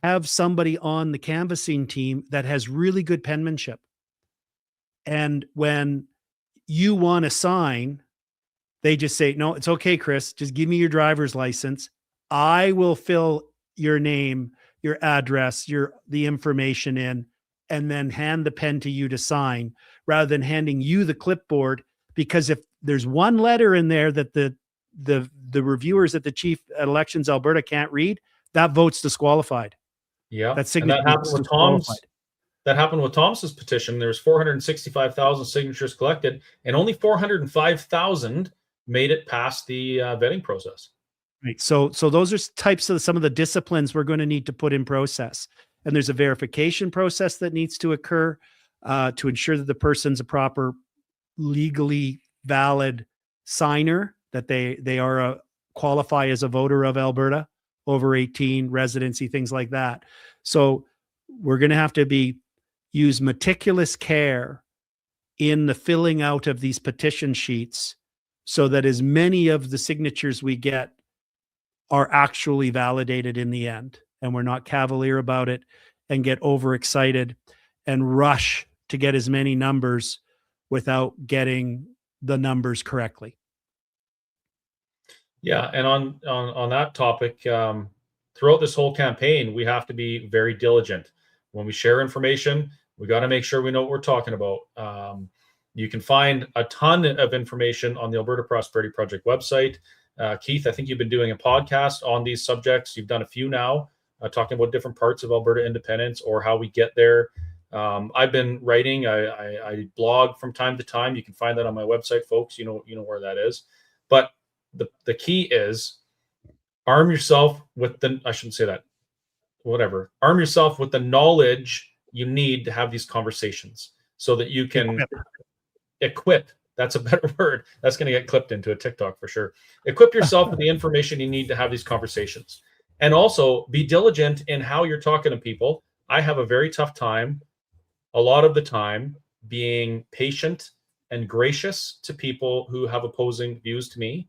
have somebody on the canvassing team that has really good penmanship. And when you want to sign, they just say, no, it's okay, Chris. Just give me your driver's license. I will fill your name, your address, the information in, and then hand the pen to you to sign rather than handing you the clipboard. Because if there's one letter in there that the reviewers at the Chief Elections Alberta can't read, that vote's disqualified. Yeah. That signature that happened with Tom's petition. There's 465,000 signatures collected and only 405,000 made it past the vetting process. Right. So those are types of some of the disciplines we're going to need to put in process. And there's a verification process that needs to occur to ensure that the person's a proper legally valid signer, that they are qualify as a voter of Alberta, over 18, residency, things like that. So we're going to have to use meticulous care in the filling out of these petition sheets so that as many of the signatures we get are actually validated in the end, and we're not cavalier about it and get overexcited and rush to get as many numbers without getting the numbers correctly. Yeah, and on that topic, throughout this whole campaign, we have to be very diligent. When we share information, we got to make sure we know what we're talking about. You can find a ton of information on the Alberta Prosperity Project website. Keith, I think you've been doing a podcast on these subjects. You've done a few now, talking about different parts of Alberta independence or how we get there. I've been writing. I blog from time to time. You can find that on my website, folks. You know where that is. But the key is arm yourself with I shouldn't say that. whatever, arm yourself with the knowledge you need to have these conversations so that you can equip. That's a better word. That's going to get clipped into a TikTok for sure. Equip yourself with the information you need to have these conversations. And also be diligent in how you're talking to people. I have a very tough time, a lot of the time, being patient and gracious to people who have opposing views to me.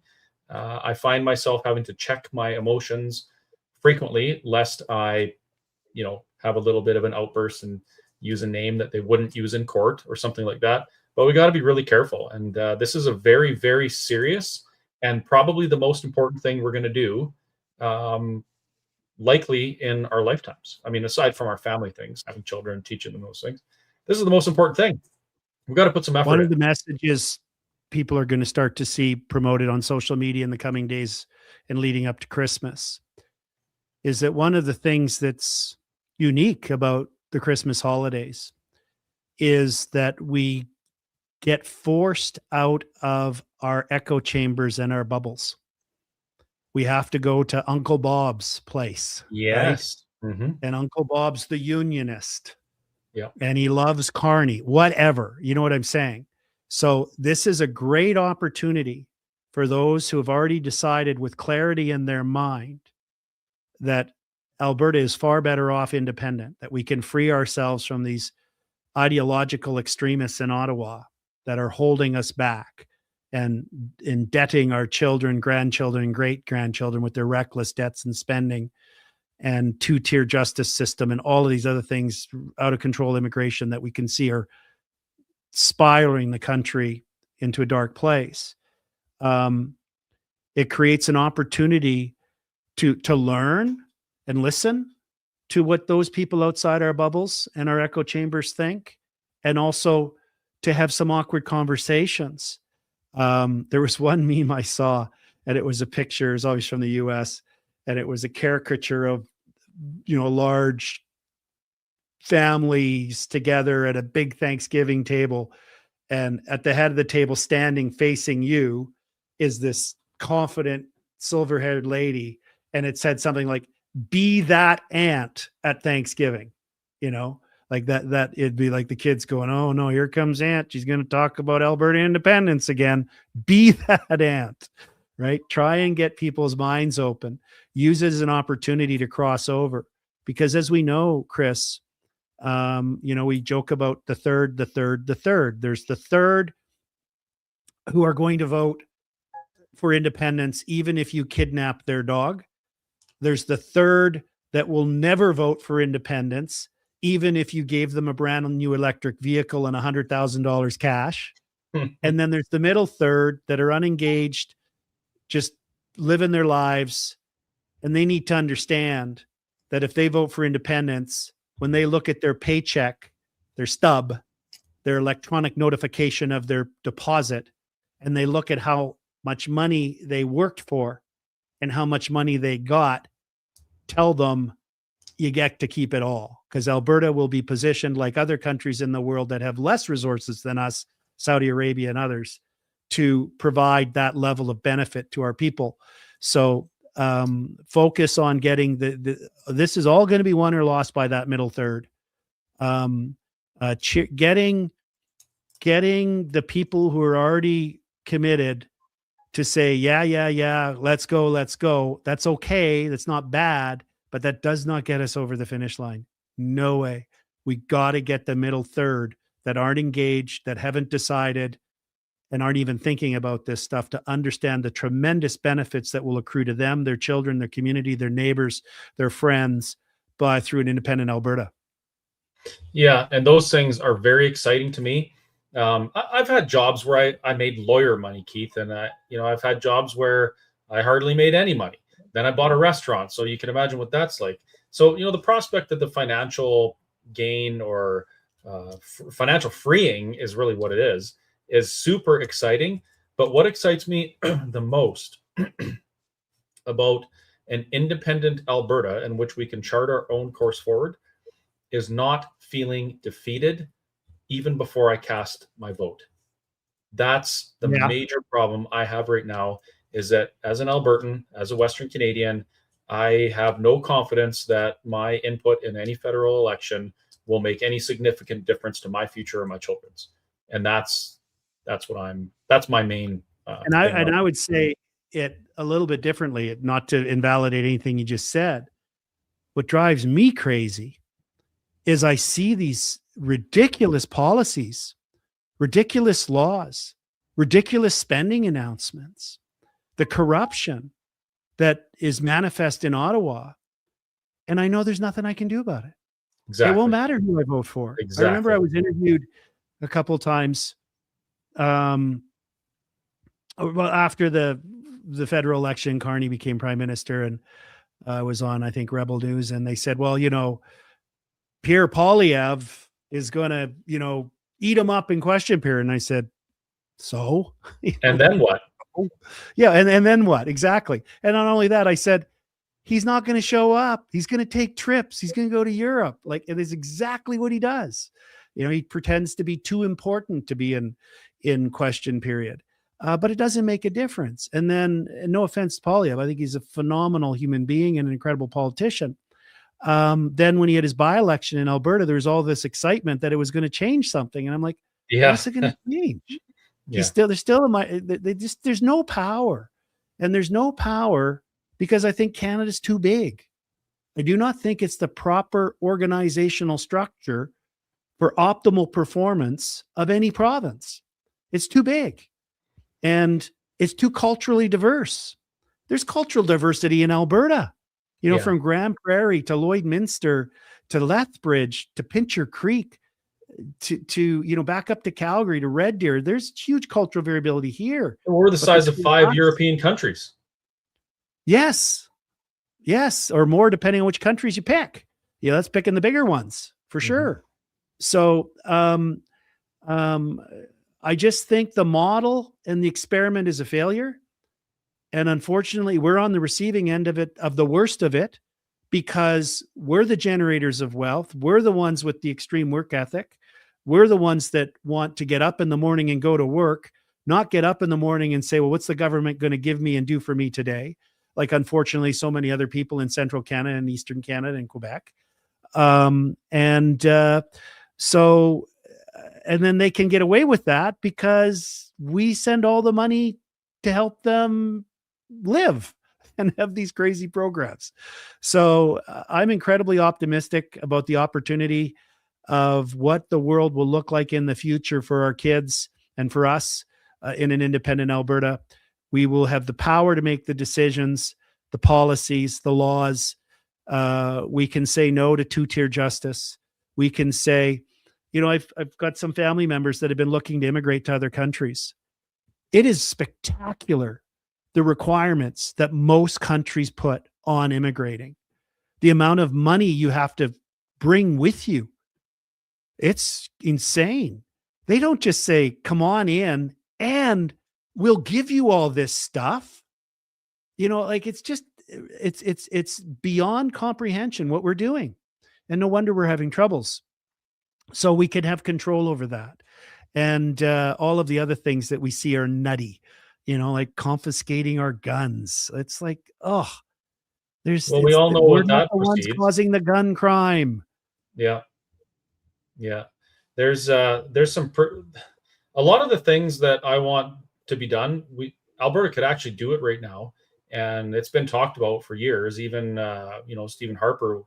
I find myself having to check my emotions frequently, lest I, have a little bit of an outburst and use a name that they wouldn't use in court or something like that. But we got to be really careful. And this is a very, very serious and probably the most important thing we're going to do, likely in our lifetimes. I mean, aside from our family things, having children, teaching them those things, this is the most important thing. We've got to put some effort One in. of the messages people are going to start to see promoted on social media in the coming days and leading up to Christmas is that one of the things that's unique about the Christmas holidays is that we get forced out of our echo chambers and our bubbles. We have to go to Uncle Bob's place. Yes. Right? Mm-hmm. And Uncle Bob's the unionist. Yeah. And he loves Carney, whatever. You know what I'm saying? So this is a great opportunity for those who have already decided with clarity in their mind that Alberta is far better off independent, that we can free ourselves from these ideological extremists in Ottawa that are holding us back and indebting our children, grandchildren, and great-grandchildren with their reckless debts and spending and two-tier justice system and all of these other things, out of control immigration that we can see are spiraling the country into a dark place. It creates an opportunity to learn and listen to what those people outside our bubbles and our echo chambers think, and also to have some awkward conversations. There was one meme I saw, and it was a picture, it's always from the US, and it was a caricature of, large families together at a big Thanksgiving table. And at the head of the table, standing facing you, is this confident silver-haired lady. And it said something like, be that aunt at Thanksgiving, like that it'd be like the kids going, oh no, here comes Aunt. She's going to talk about Alberta independence again. Be that aunt, right? Try and get people's minds open. Use it as an opportunity to cross over. Because as we know, Chris, we joke about the third. There's the third who are going to vote for independence, even if you kidnap their dog. There's the third that will never vote for independence, even if you gave them a brand new electric vehicle and $100,000 cash. And then there's the middle third that are unengaged, just living their lives. And they need to understand that if they vote for independence, when they look at their paycheck, their stub, their electronic notification of their deposit, and they look at how much money they worked for and how much money they got, tell them you get to keep it all, because Alberta will be positioned like other countries in the world that have less resources than us, Saudi Arabia and others, to provide that level of benefit to our people. So focus on getting this is all going to be won or lost by that middle third. Getting the people who are already committed to say, yeah, let's go. That's okay. That's not bad, but that does not get us over the finish line. No way. We got to get the middle third that aren't engaged, that haven't decided, and aren't even thinking about this stuff, to understand the tremendous benefits that will accrue to them, their children, their community, their neighbors, their friends, through an independent Alberta. Yeah, and those things are very exciting to me. I've had jobs where I made lawyer money, Keith, and I've had jobs where I hardly made any money. Then I bought a restaurant, so you can imagine what that's like. So the prospect of the financial gain or financial freeing is really what it is super exciting. But what excites me the most about an independent Alberta in which we can chart our own course forward is not feeling defeated even before I cast my vote. That's the major problem I have right now, is that as an Albertan, as a Western Canadian, I have no confidence that my input in any federal election will make any significant difference to my future or my children's. And that's my main And thing. I would say it a little bit differently, not to invalidate anything you just said. What drives me crazy is I see these ridiculous policies, ridiculous laws, ridiculous spending announcements, the corruption that is manifest in Ottawa. And I know there's nothing I can do about it. Exactly. It won't matter who I vote for. Exactly. I remember I was interviewed a couple of times well, after the federal election. Carney became prime minister, and I was on, I think, Rebel News, and they said, well, Pierre Poilievre is going to, eat him up in question period. And I said, so? And then what? Yeah. And then what? Exactly. And not only that, I said, he's not going to show up. He's going to take trips. He's going to go to Europe. Like, it is exactly what he does. He pretends to be too important to be in question period. But it doesn't make a difference. And then, no offense to Poilievre, I think he's a phenomenal human being and an incredible politician. Then when he had his by-election in Alberta, there was all this excitement that it was going to change something. And I'm like, what's it going to change? Yeah. There's no power. And there's no power because I think Canada's too big. I do not think it's the proper organizational structure for optimal performance of any province. It's too big. And it's too culturally diverse. There's cultural diversity in Alberta, from Grand Prairie to Lloydminster to Lethbridge to Pincher Creek to back up to Calgary to Red Deer. There's huge cultural variability here. We're the size of 5 European countries. Yes, or more, depending on which countries you pick. Let's pick in the bigger ones for sure. So, I just think the model and the experiment is a failure. And unfortunately, we're on the receiving end of it, of the worst of it, because we're the generators of wealth. We're the ones with the extreme work ethic. We're the ones that want to get up in the morning and go to work, not get up in the morning and say, well, what's the government going to give me and do for me today? Like, unfortunately, so many other people in central Canada and eastern Canada and Quebec. And then they can get away with that because we send all the money to help them live and have these crazy programs. So I'm incredibly optimistic about the opportunity of what the world will look like in the future for our kids and for us in an independent Alberta. We will have the power to make the decisions, the policies, the laws. We can say no to two-tier justice. We can say, I've got some family members that have been looking to immigrate to other countries. It is spectacular, the requirements that most countries put on immigrating, the amount of money you have to bring with you. It's insane. They don't just say, come on in we'll give you all this stuff. It's beyond comprehension what we're doing. And no wonder we're having troubles. So we can have control over that. And all of the other things that we see are nutty, like confiscating our guns. It's like, we all know we're what not that the ones proceeds. causing the gun crime. Yeah. There's a lot of the things that I want to be done. Alberta could actually do it right now, and it's been talked about for years. Even Stephen Harper,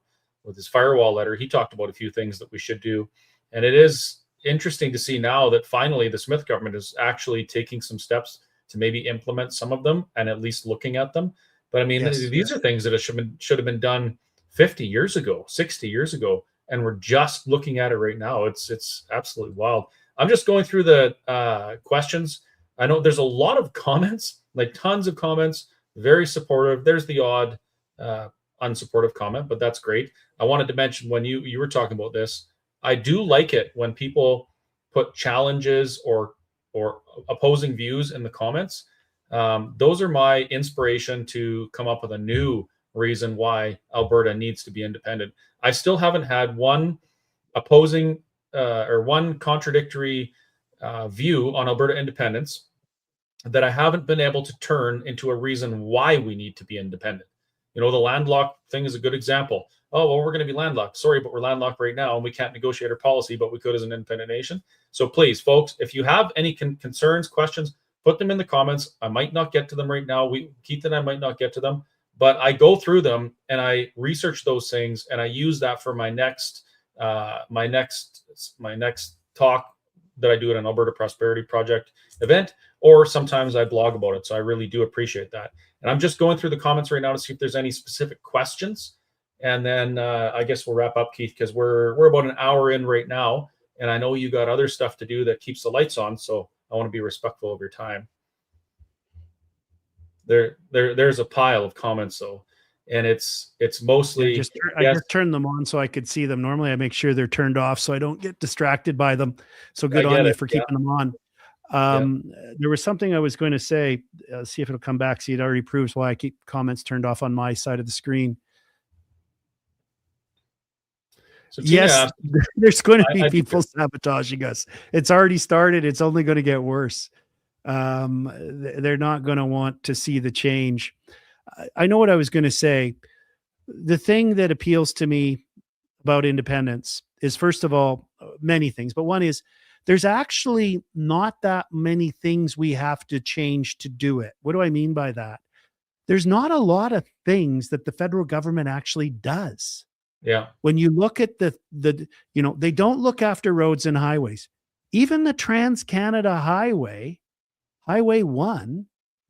with his firewall letter, he talked about a few things that we should do. And it is interesting to see now that finally the Smith government is actually taking some steps to maybe implement some of them and at least looking at them. But I mean, these are things that should have been done 50 years ago, 60 years ago. And we're just looking at it right now. It's absolutely wild. I'm just going through the questions. I know there's a lot of comments, like tons of comments, very supportive. There's the odd unsupportive comment, but that's great. I wanted to mention when you were talking about this, I do like it when people put challenges or opposing views in the comments. Those are my inspiration to come up with a new reason why Alberta needs to be independent. I still haven't had one opposing or one contradictory view on Alberta independence that I haven't been able to turn into a reason why we need to be independent. You know, the landlocked thing is a good example. Oh, well, we're going to be landlocked. Sorry, but we're landlocked right now, and we can't negotiate our policy, but we could as an independent nation. So please, folks, if you have any concerns, questions, put them in the comments. I might not get to them right now. Keith and I might not get to them, but I go through them and I research those things, and I use that for my next talk that I do at an Alberta Prosperity Project event, or sometimes I blog about it. So I really do appreciate that. And I'm just going through the comments right now to see if there's any specific questions. And then I guess we'll wrap up, Keith, because we're about an hour in right now. And I know you got other stuff to do that keeps the lights on. So I want to be respectful of your time. There's a pile of comments though. And it's mostly I just turned them on so I could see them. Normally I make sure they're turned off so I don't get distracted by them. So good on you for keeping them on. There was something I was going to say, see if it'll come back. See, it already proves why I keep comments turned off on my side of the screen. So yes, there's going to be people sabotaging us. It's already started. It's only going to get worse. They're not going to want to see the change. I know what I was going to say. The thing that appeals to me about independence is, first of all, many things, but one is there's actually not that many things we have to change to do it. What do I mean by that? There's not a lot of things that the federal government actually does. Yeah. When you look at they don't look after roads and highways. Even the Trans-Canada Highway, Highway 1,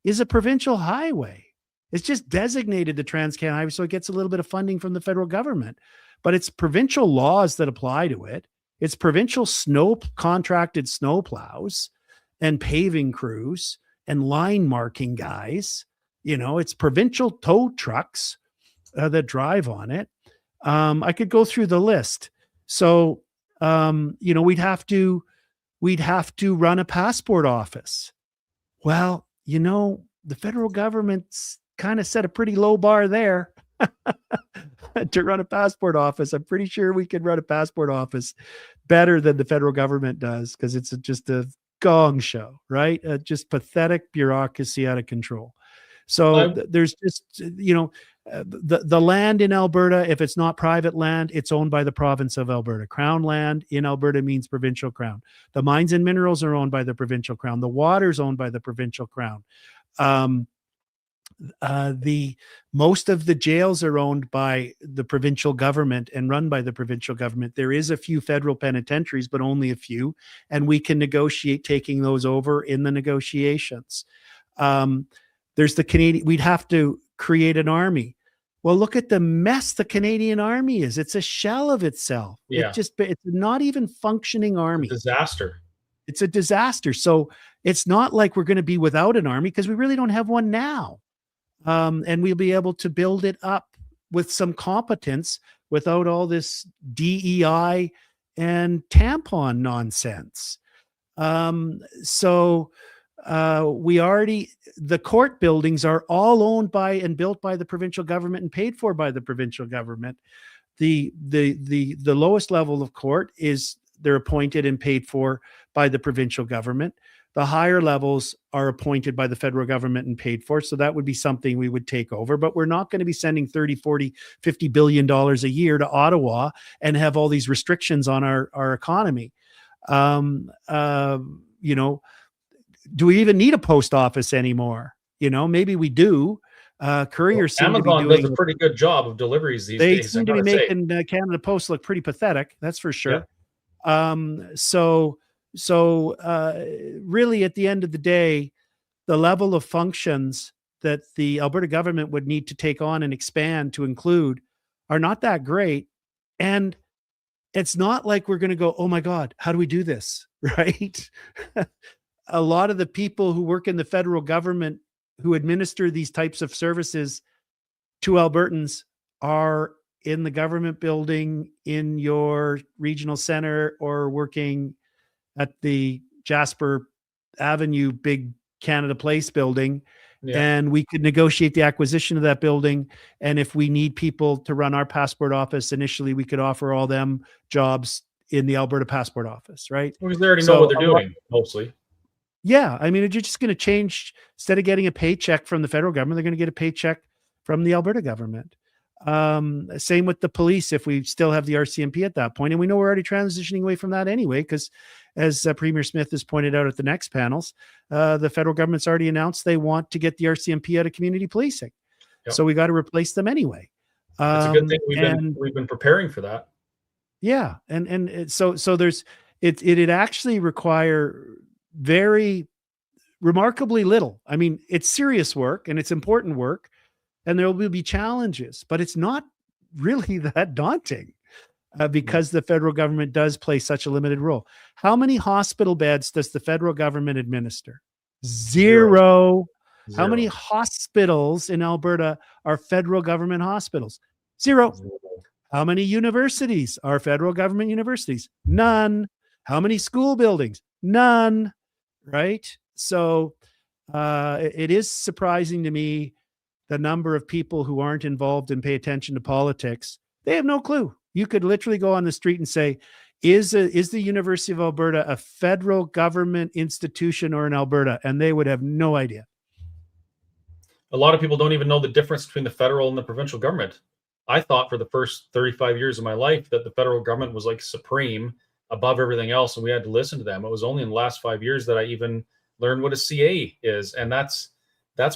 is a provincial highway. It's just designated the Trans-Canada Highway, so it gets a little bit of funding from the federal government. But it's provincial laws that apply to it. It's provincial contracted snow plows and paving crews and line marking guys. It's provincial tow trucks that drive on it. I could go through the list. So, we'd have to run a passport office. Well, the federal government's kind of set a pretty low bar there to run a passport office. I'm pretty sure we could run a passport office better than the federal government does, because it's just a gong show, right? Just pathetic bureaucracy out of control. So there's just, the land in Alberta, if it's not private land, it's owned by the province of Alberta. Crown land in Alberta means provincial crown. The mines and minerals are owned by the provincial crown. The water's owned by the provincial crown. Most of the jails are owned by the provincial government and run by the provincial government. There is a few federal penitentiaries, but only a few, and we can negotiate taking those over in the negotiations. There's the Canadian, we'd have to create an army. Well, look at the mess the Canadian Army is. It's a shell of itself. Yeah. It's not even functioning army. It's a disaster. It's a disaster. So it's not like we're going to be without an army, because we really don't have one now. And we'll be able to build it up with some competence without all this DEI and tampon nonsense. The court buildings are all owned by and built by the provincial government and paid for by the provincial government. The lowest level of court they're appointed and paid for by the provincial government. The higher levels are appointed by the federal government and paid for. So that would be something we would take over, but we're not going to be sending 30, 40, $50 billion a year to Ottawa and have all these restrictions on our economy. Do we even need a post office anymore? Maybe we do. Couriers seem Amazon to be doing does a pretty good job of deliveries these days. They seem to be making Canada Post look pretty pathetic. That's for sure. Yeah. Really, at the end of the day, the level of functions that the Alberta government would need to take on and expand to include are not that great. And it's not like we're going to go, oh my God, how do we do this? Right? A lot of the people who work in the federal government who administer these types of services to Albertans are in the government building in your regional center or working at the Jasper Avenue big Canada Place building. Yeah. And we could negotiate the acquisition of that building. And if we need people to run our passport office, initially we could offer all them jobs in the Alberta passport office, right? Because they already know what they're doing, mostly. Yeah. I mean, you're just going to change, instead of getting a paycheck from the federal government, they're going to get a paycheck from the Alberta government. Same with the police, if we still have the RCMP at that point. And we know we're already transitioning away from that anyway, because as Premier Smith has pointed out at the next panels, the federal government's already announced they want to get the RCMP out of community policing. Yep. So we got to replace them anyway. That's a good thing. We've been preparing for that. Yeah. So there's, it'd actually require very remarkably little. I mean, it's serious work and it's important work, and there will be challenges, but it's not really that daunting because the federal government does play such a limited role. How many hospital beds does the federal government administer? Zero. How many hospitals in Alberta are federal government hospitals? Zero. How many universities are federal government universities? None. How many school buildings? None. Right? So it is surprising to me the number of people who aren't involved and pay attention to politics. They have no clue. You could literally go on the street and say, is the University of Alberta a federal government institution or in Alberta? And they would have no idea. A lot of people don't even know the difference between the federal and the provincial government. I thought for the first 35 years of my life that the federal government was like supreme above everything else, and we had to listen to them. It was only in the last 5 years that I even learned what a CA is, and that's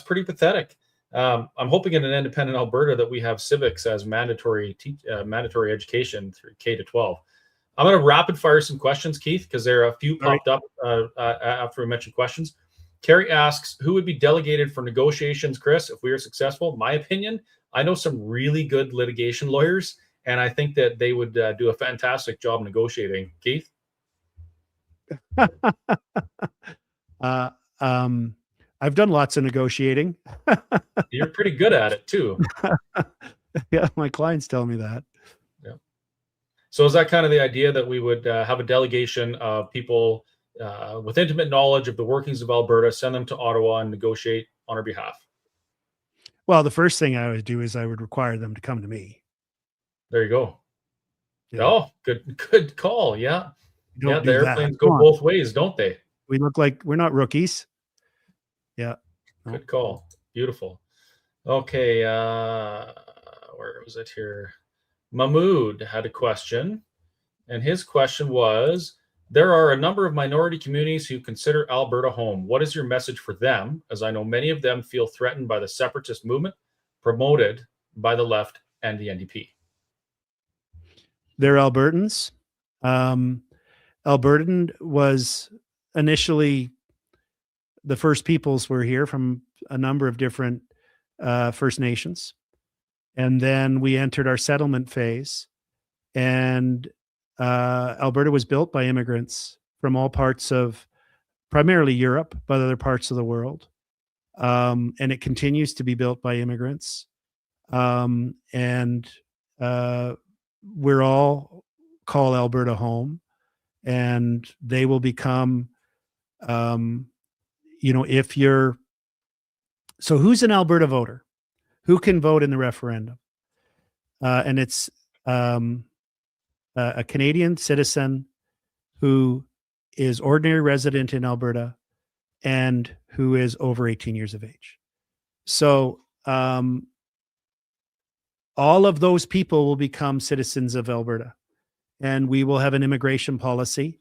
pretty pathetic. I'm hoping in an independent Alberta that we have civics as mandatory education through K to 12. I'm going to rapid fire some questions, Keith, because there are a few popped up after we mentioned questions. Carrie asks, who would be delegated for negotiations, Chris, if we are successful? My opinion, I know some really good litigation lawyers, and I think that they would do a fantastic job negotiating. Keith? I've done lots of negotiating. You're pretty good at it too. Yeah, my clients tell me that. Yeah. So is that kind of the idea that we would have a delegation of people with intimate knowledge of the workings of Alberta, send them to Ottawa and negotiate on our behalf? Well, the first thing I would do is I would require them to come to me. There you go. Yeah. Oh, good call. Yeah. The airplanes go both ways, don't they? We look like we're not rookies. Yeah. Good call. Beautiful. Okay. Where was it here? Mahmood had a question, and his question was, there are a number of minority communities who consider Alberta home. What is your message for them? As I know many of them feel threatened by the separatist movement promoted by the left and the NDP. They're Albertans. Albertan was initially, the First Peoples were here from a number of different First Nations. And then we entered our settlement phase, and Alberta was built by immigrants from all parts of primarily Europe, but other parts of the world. And it continues to be built by immigrants. We're all call Alberta home, and they will become, if you're, so who's an Alberta voter? Who can vote in the referendum? And it's a Canadian citizen who is ordinary resident in Alberta and who is over 18 years of age. So all of those people will become citizens of Alberta, and we will have an immigration policy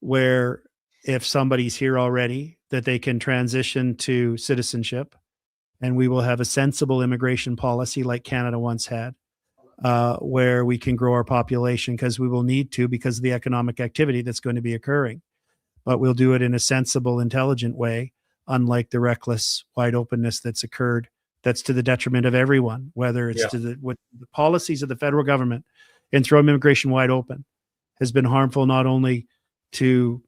where if somebody's here already, that they can transition to citizenship, and we will have a sensible immigration policy like Canada once had, where we can grow our population, because we will need to, because of the economic activity that's going to be occurring. But we'll do it in a sensible, intelligent way, unlike the reckless wide openness that's occurred. That's to the detriment of everyone, whether it's to the policies of the federal government in throwing immigration wide open has been harmful not only to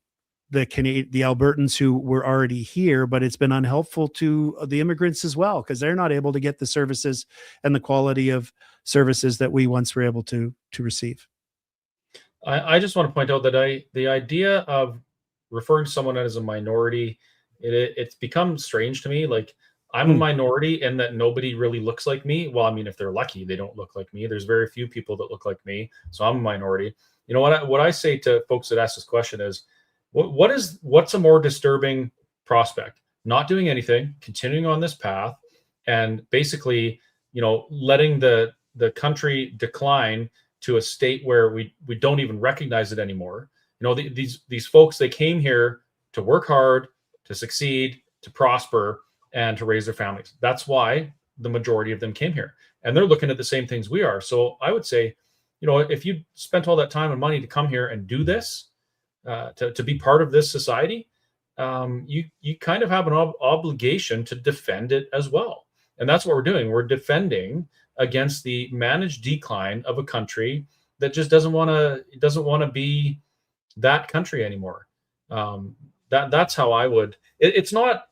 the Albertans who were already here, but it's been unhelpful to the immigrants as well, because they're not able to get the services and the quality of services that we once were able to receive. I just want to point out that the idea of referring to someone as a minority, it's become strange to me. Like, I'm a minority in that nobody really looks like me. Well, I mean, if they're lucky, they don't look like me. There's very few people that look like me. So I'm a minority. You know what I say to folks that ask this question is, what's a more disturbing prospect? Not doing anything, continuing on this path, and basically, letting the country decline to a state where we don't even recognize it anymore. These folks, they came here to work hard, to succeed, to prosper, and to raise their families. That's why the majority of them came here, and they're looking at the same things we are. So I would say, if you spent all that time and money to come here and do this, to be part of this society, you kind of have an obligation to defend it as well. And that's what we're doing. We're defending against the managed decline of a country that just doesn't want to be that country anymore. That's how I would. It's not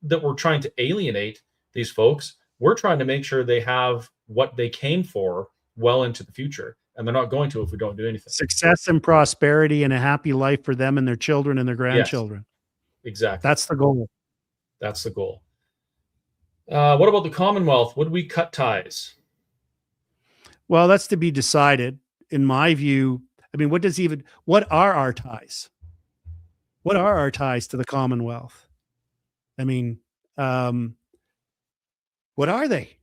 that we're trying to alienate these folks. We're trying to make sure they have what they came for well into the future, and they're not going to if we don't do anything. Success and prosperity and a happy life for them and their children and their grandchildren. Yes, exactly. That's the goal. That's the goal. What about the Commonwealth? Would we cut ties? Well, that's to be decided. In my view, I mean, what are our ties? What are our ties to the Commonwealth? I mean, what are they?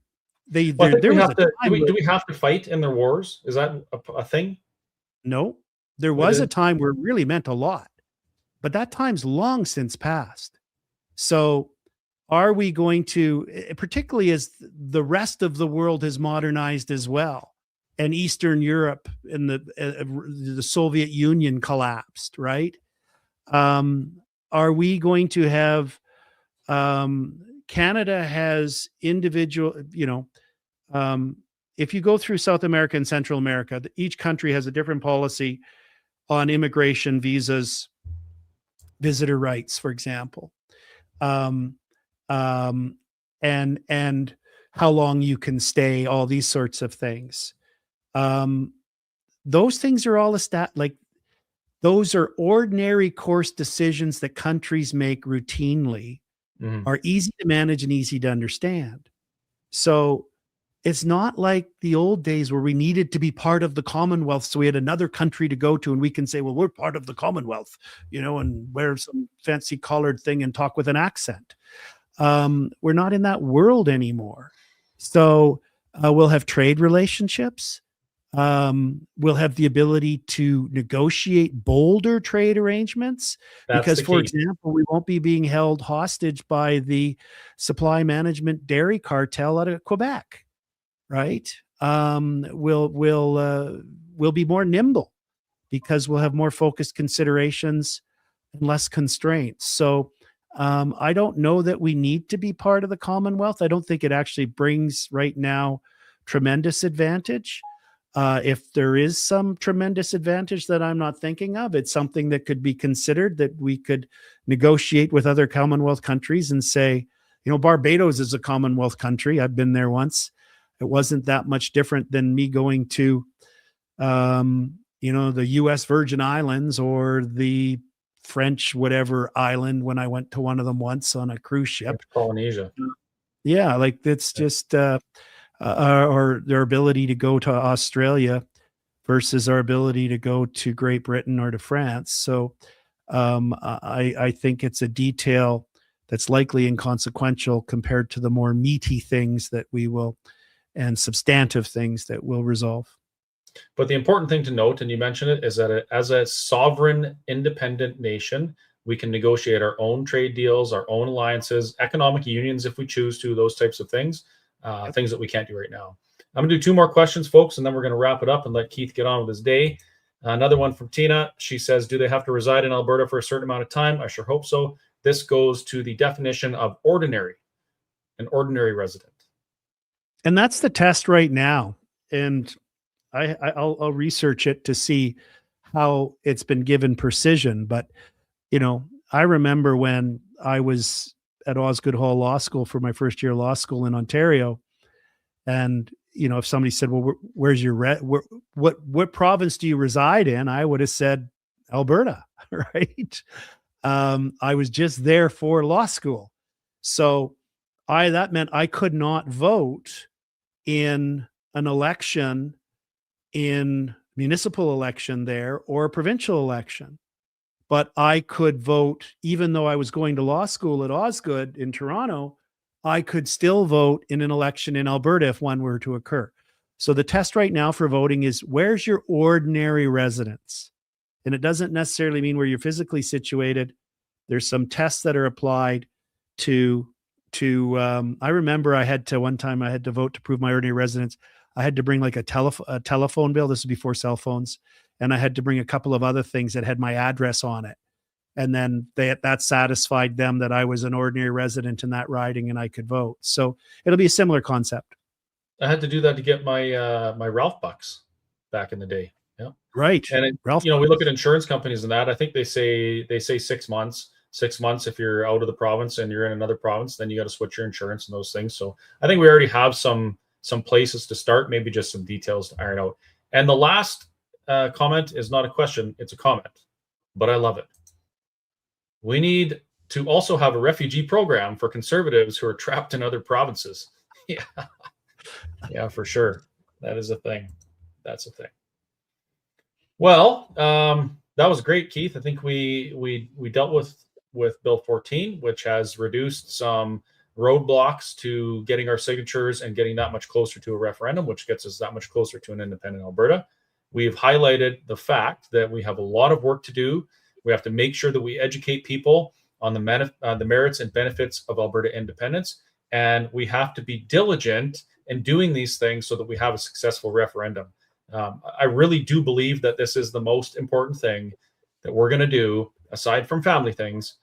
Do we have to fight in their wars? Is that a thing? No, there was a time where it really meant a lot, but that time's long since passed. So are we going to, particularly as the rest of the world has modernized as well, and Eastern Europe and the Soviet Union collapsed, right? Are we going to have, Canada has individual, if you go through South America and Central America, each country has a different policy on immigration, visas, visitor rights, for example, and how long you can stay, all these sorts of things. Those things are all those are ordinary course decisions that countries make routinely, are easy to manage and easy to understand. So it's not like the old days where we needed to be part of the Commonwealth. So we had another country to go to and we can say, well, we're part of the Commonwealth, and wear some fancy collared thing and talk with an accent. We're not in that world anymore. So we'll have trade relationships. We'll have the ability to negotiate bolder trade arrangements because, for example, we won't be being held hostage by the supply management dairy cartel out of Quebec, right? We'll be more nimble because we'll have more focused considerations and less constraints. So I don't know that we need to be part of the Commonwealth. I don't think it actually brings right now tremendous advantage. If there is some tremendous advantage that I'm not thinking of, it's something that could be considered, that we could negotiate with other Commonwealth countries and say, Barbados is a Commonwealth country. I've been there once. It wasn't that much different than me going to, the U.S. Virgin Islands or the French whatever island when I went to one of them once on a cruise ship. Polynesia. Yeah, it's just... or their ability to go to Australia versus our ability to go to Great Britain or to France. So I think it's a detail that's likely inconsequential compared to the more meaty things that we will, and substantive things that we'll resolve. But the important thing to note, and you mentioned it, is that as a sovereign, independent nation, we can negotiate our own trade deals, our own alliances, economic unions if we choose to, those types of things. Things that we can't do right now. I'm going to do 2 more questions, folks, and then we're going to wrap it up and let Keith get on with his day. Another one from Tina. She says, do they have to reside in Alberta for a certain amount of time? I sure hope so. This goes to the definition of ordinary, an ordinary resident. And that's the test right now. And I'll research it to see how it's been given precision. But, I remember when I was at Osgoode Hall Law School for my first year of law school in Ontario. And, if somebody said, well, where's your, what province do you reside in? I would have said Alberta, right? I was just there for law school. So that meant I could not vote in an election, in municipal election there or a provincial election. But I could vote, even though I was going to law school at Osgoode in Toronto, I could still vote in an election in Alberta if one were to occur. So the test right now for voting is, where's your ordinary residence? And it doesn't necessarily mean where you're physically situated. There's some tests that are applied to I remember one time I had to vote to prove my ordinary residence. I had to bring like a telephone bill. This was before cell phones. And I had to bring a couple of other things that had my address on it. And then that satisfied them that I was an ordinary resident in that riding and I could vote. So it'll be a similar concept. I had to do that to get my my Ralph bucks back in the day. Yeah. Right. And Ralph, we look at insurance companies and that. I think they say 6 months. 6 months if you're out of the province and you're in another province, then you got to switch your insurance and those things. So I think we already have some places to start, maybe just some details to iron out. And the last comment is not a question, it's a comment, but I love it. We need to also have a refugee program for Conservatives who are trapped in other provinces. Yeah, yeah, for sure. That is a thing. That's a thing. Well, that was great, Keith. I think we dealt with Bill 14, which has reduced some roadblocks to getting our signatures and getting that much closer to a referendum, which gets us that much closer to an independent Alberta. We've highlighted the fact that we have a lot of work to do. We have to make sure that we educate people on the merits and benefits of Alberta independence. And we have to be diligent in doing these things so that we have a successful referendum. I really do believe that this is the most important thing that we're going to do, aside from family things,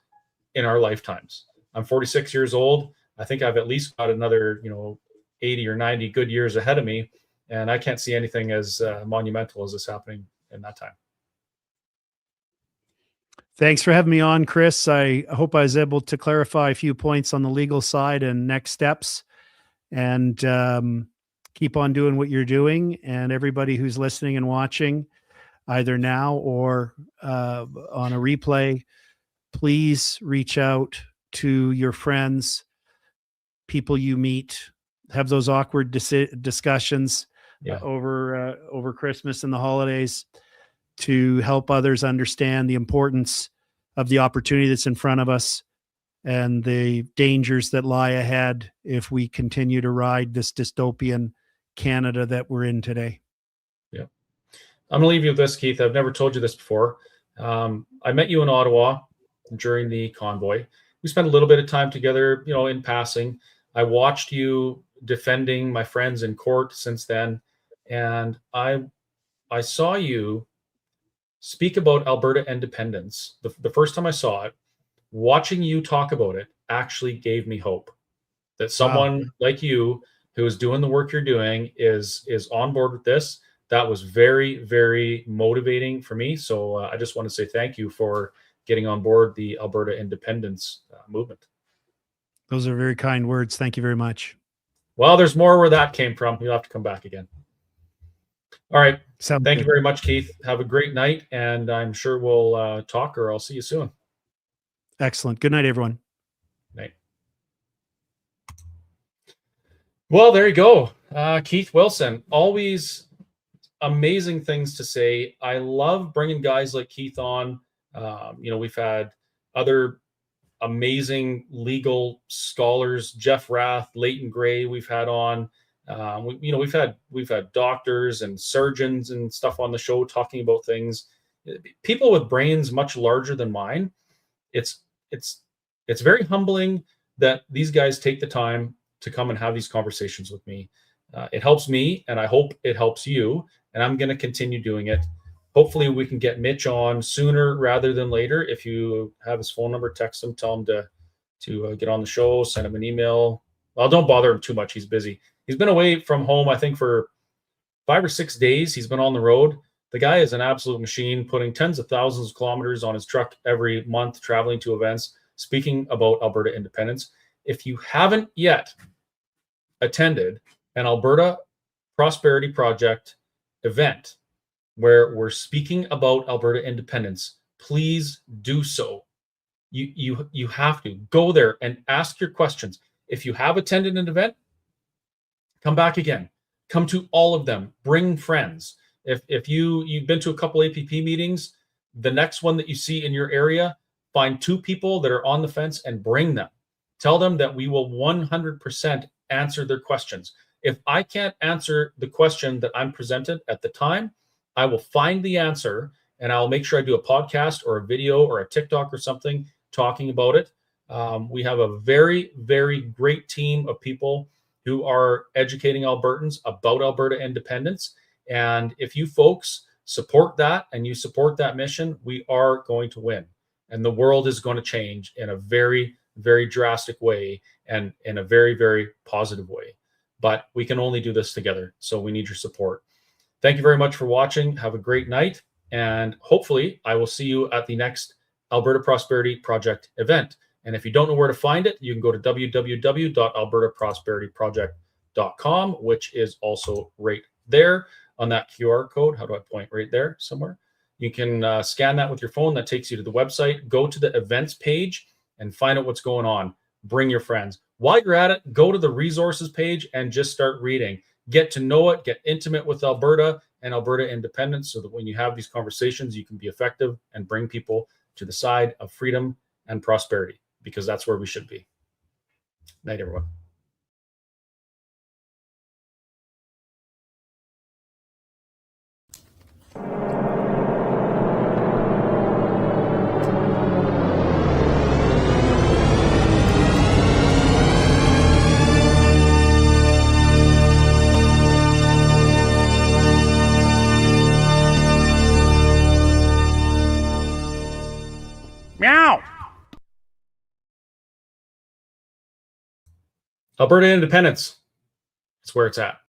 in our lifetimes. I'm 46 years old. I think I've at least got another, 80 or 90 good years ahead of me. And I can't see anything as monumental as this happening in that time. Thanks for having me on, Chris. I hope I was able to clarify a few points on the legal side and next steps, and keep on doing what you're doing. And everybody who's listening and watching, either now or on a replay, please reach out to your friends, people you meet, have those awkward discussions over Christmas and the holidays, to help others understand the importance of the opportunity that's in front of us and the dangers that lie ahead if we continue to ride this dystopian Canada that we're in today. Yeah. I'm going to leave you with this, Keith. I've never told you this before. I met you in Ottawa during the convoy. We spent a little bit of time together, in passing. I watched you defending my friends in court since then. And I saw you speak about Alberta independence. The first time I saw it, watching you talk about it actually gave me hope that someone like you who is doing the work you're doing is on board with this. That was very, very motivating for me. So I just want to say thank you for getting on board the Alberta independence movement. Those are very kind words. Thank you very much. Well, there's more where that came from. You'll have to come back again. All right. Thank you very much, Keith. Have a great night, and I'm sure we'll talk, or I'll see you soon. Excellent. Good night, everyone. Night. Well, there you go. Keith Wilson, always amazing things to say. I love bringing guys like Keith on. We've had other amazing legal scholars, Jeff Rath, Leighton Gray, we've had on. We've had doctors and surgeons and stuff on the show talking about things. People with brains much larger than mine. It's very humbling that these guys take the time to come and have these conversations with me. It helps me, and I hope it helps you. And I'm going to continue doing it. Hopefully, we can get Mitch on sooner rather than later. If you have his phone number, text him, tell him to get on the show, send him an email. Well, don't bother him too much. He's busy. He's been away from home, I think, for 5 or 6 days. He's been on the road. The guy is an absolute machine, putting tens of thousands of kilometers on his truck every month, traveling to events, speaking about Alberta independence. If you haven't yet attended an Alberta Prosperity Project event where we're speaking about Alberta independence, please do so. You have to go there and ask your questions. If you have attended an event, come back again. Come to all of them. Bring friends. If you've been to a couple APP meetings, the next one that you see in your area, find 2 people that are on the fence and bring them. Tell them that we will 100% answer their questions. If I can't answer the question that I'm presented at the time, I will find the answer and I'll make sure I do a podcast or a video or a TikTok or something talking about it. We have a very, very great team of people who are educating Albertans about Alberta independence. And if you folks support that and you support that mission, we are going to win. And the world is going to change in a very, very drastic way and in a very, very positive way. But we can only do this together. So we need your support. Thank you very much for watching. Have a great night. And hopefully I will see you at the next Alberta Prosperity Project event. And if you don't know where to find it, you can go to www.albertaprosperityproject.com, which is also right there on that QR code. How do I point? Right there somewhere. You can scan that with your phone. That takes you to the website. Go to the events page and find out what's going on. Bring your friends. While you're at it, go to the resources page and just start reading. Get to know it. Get intimate with Alberta and Alberta independence so that when you have these conversations, you can be effective and bring people to the side of freedom and prosperity, because that's where we should be. Night, everyone. Meow. Alberta independence. That's where it's at.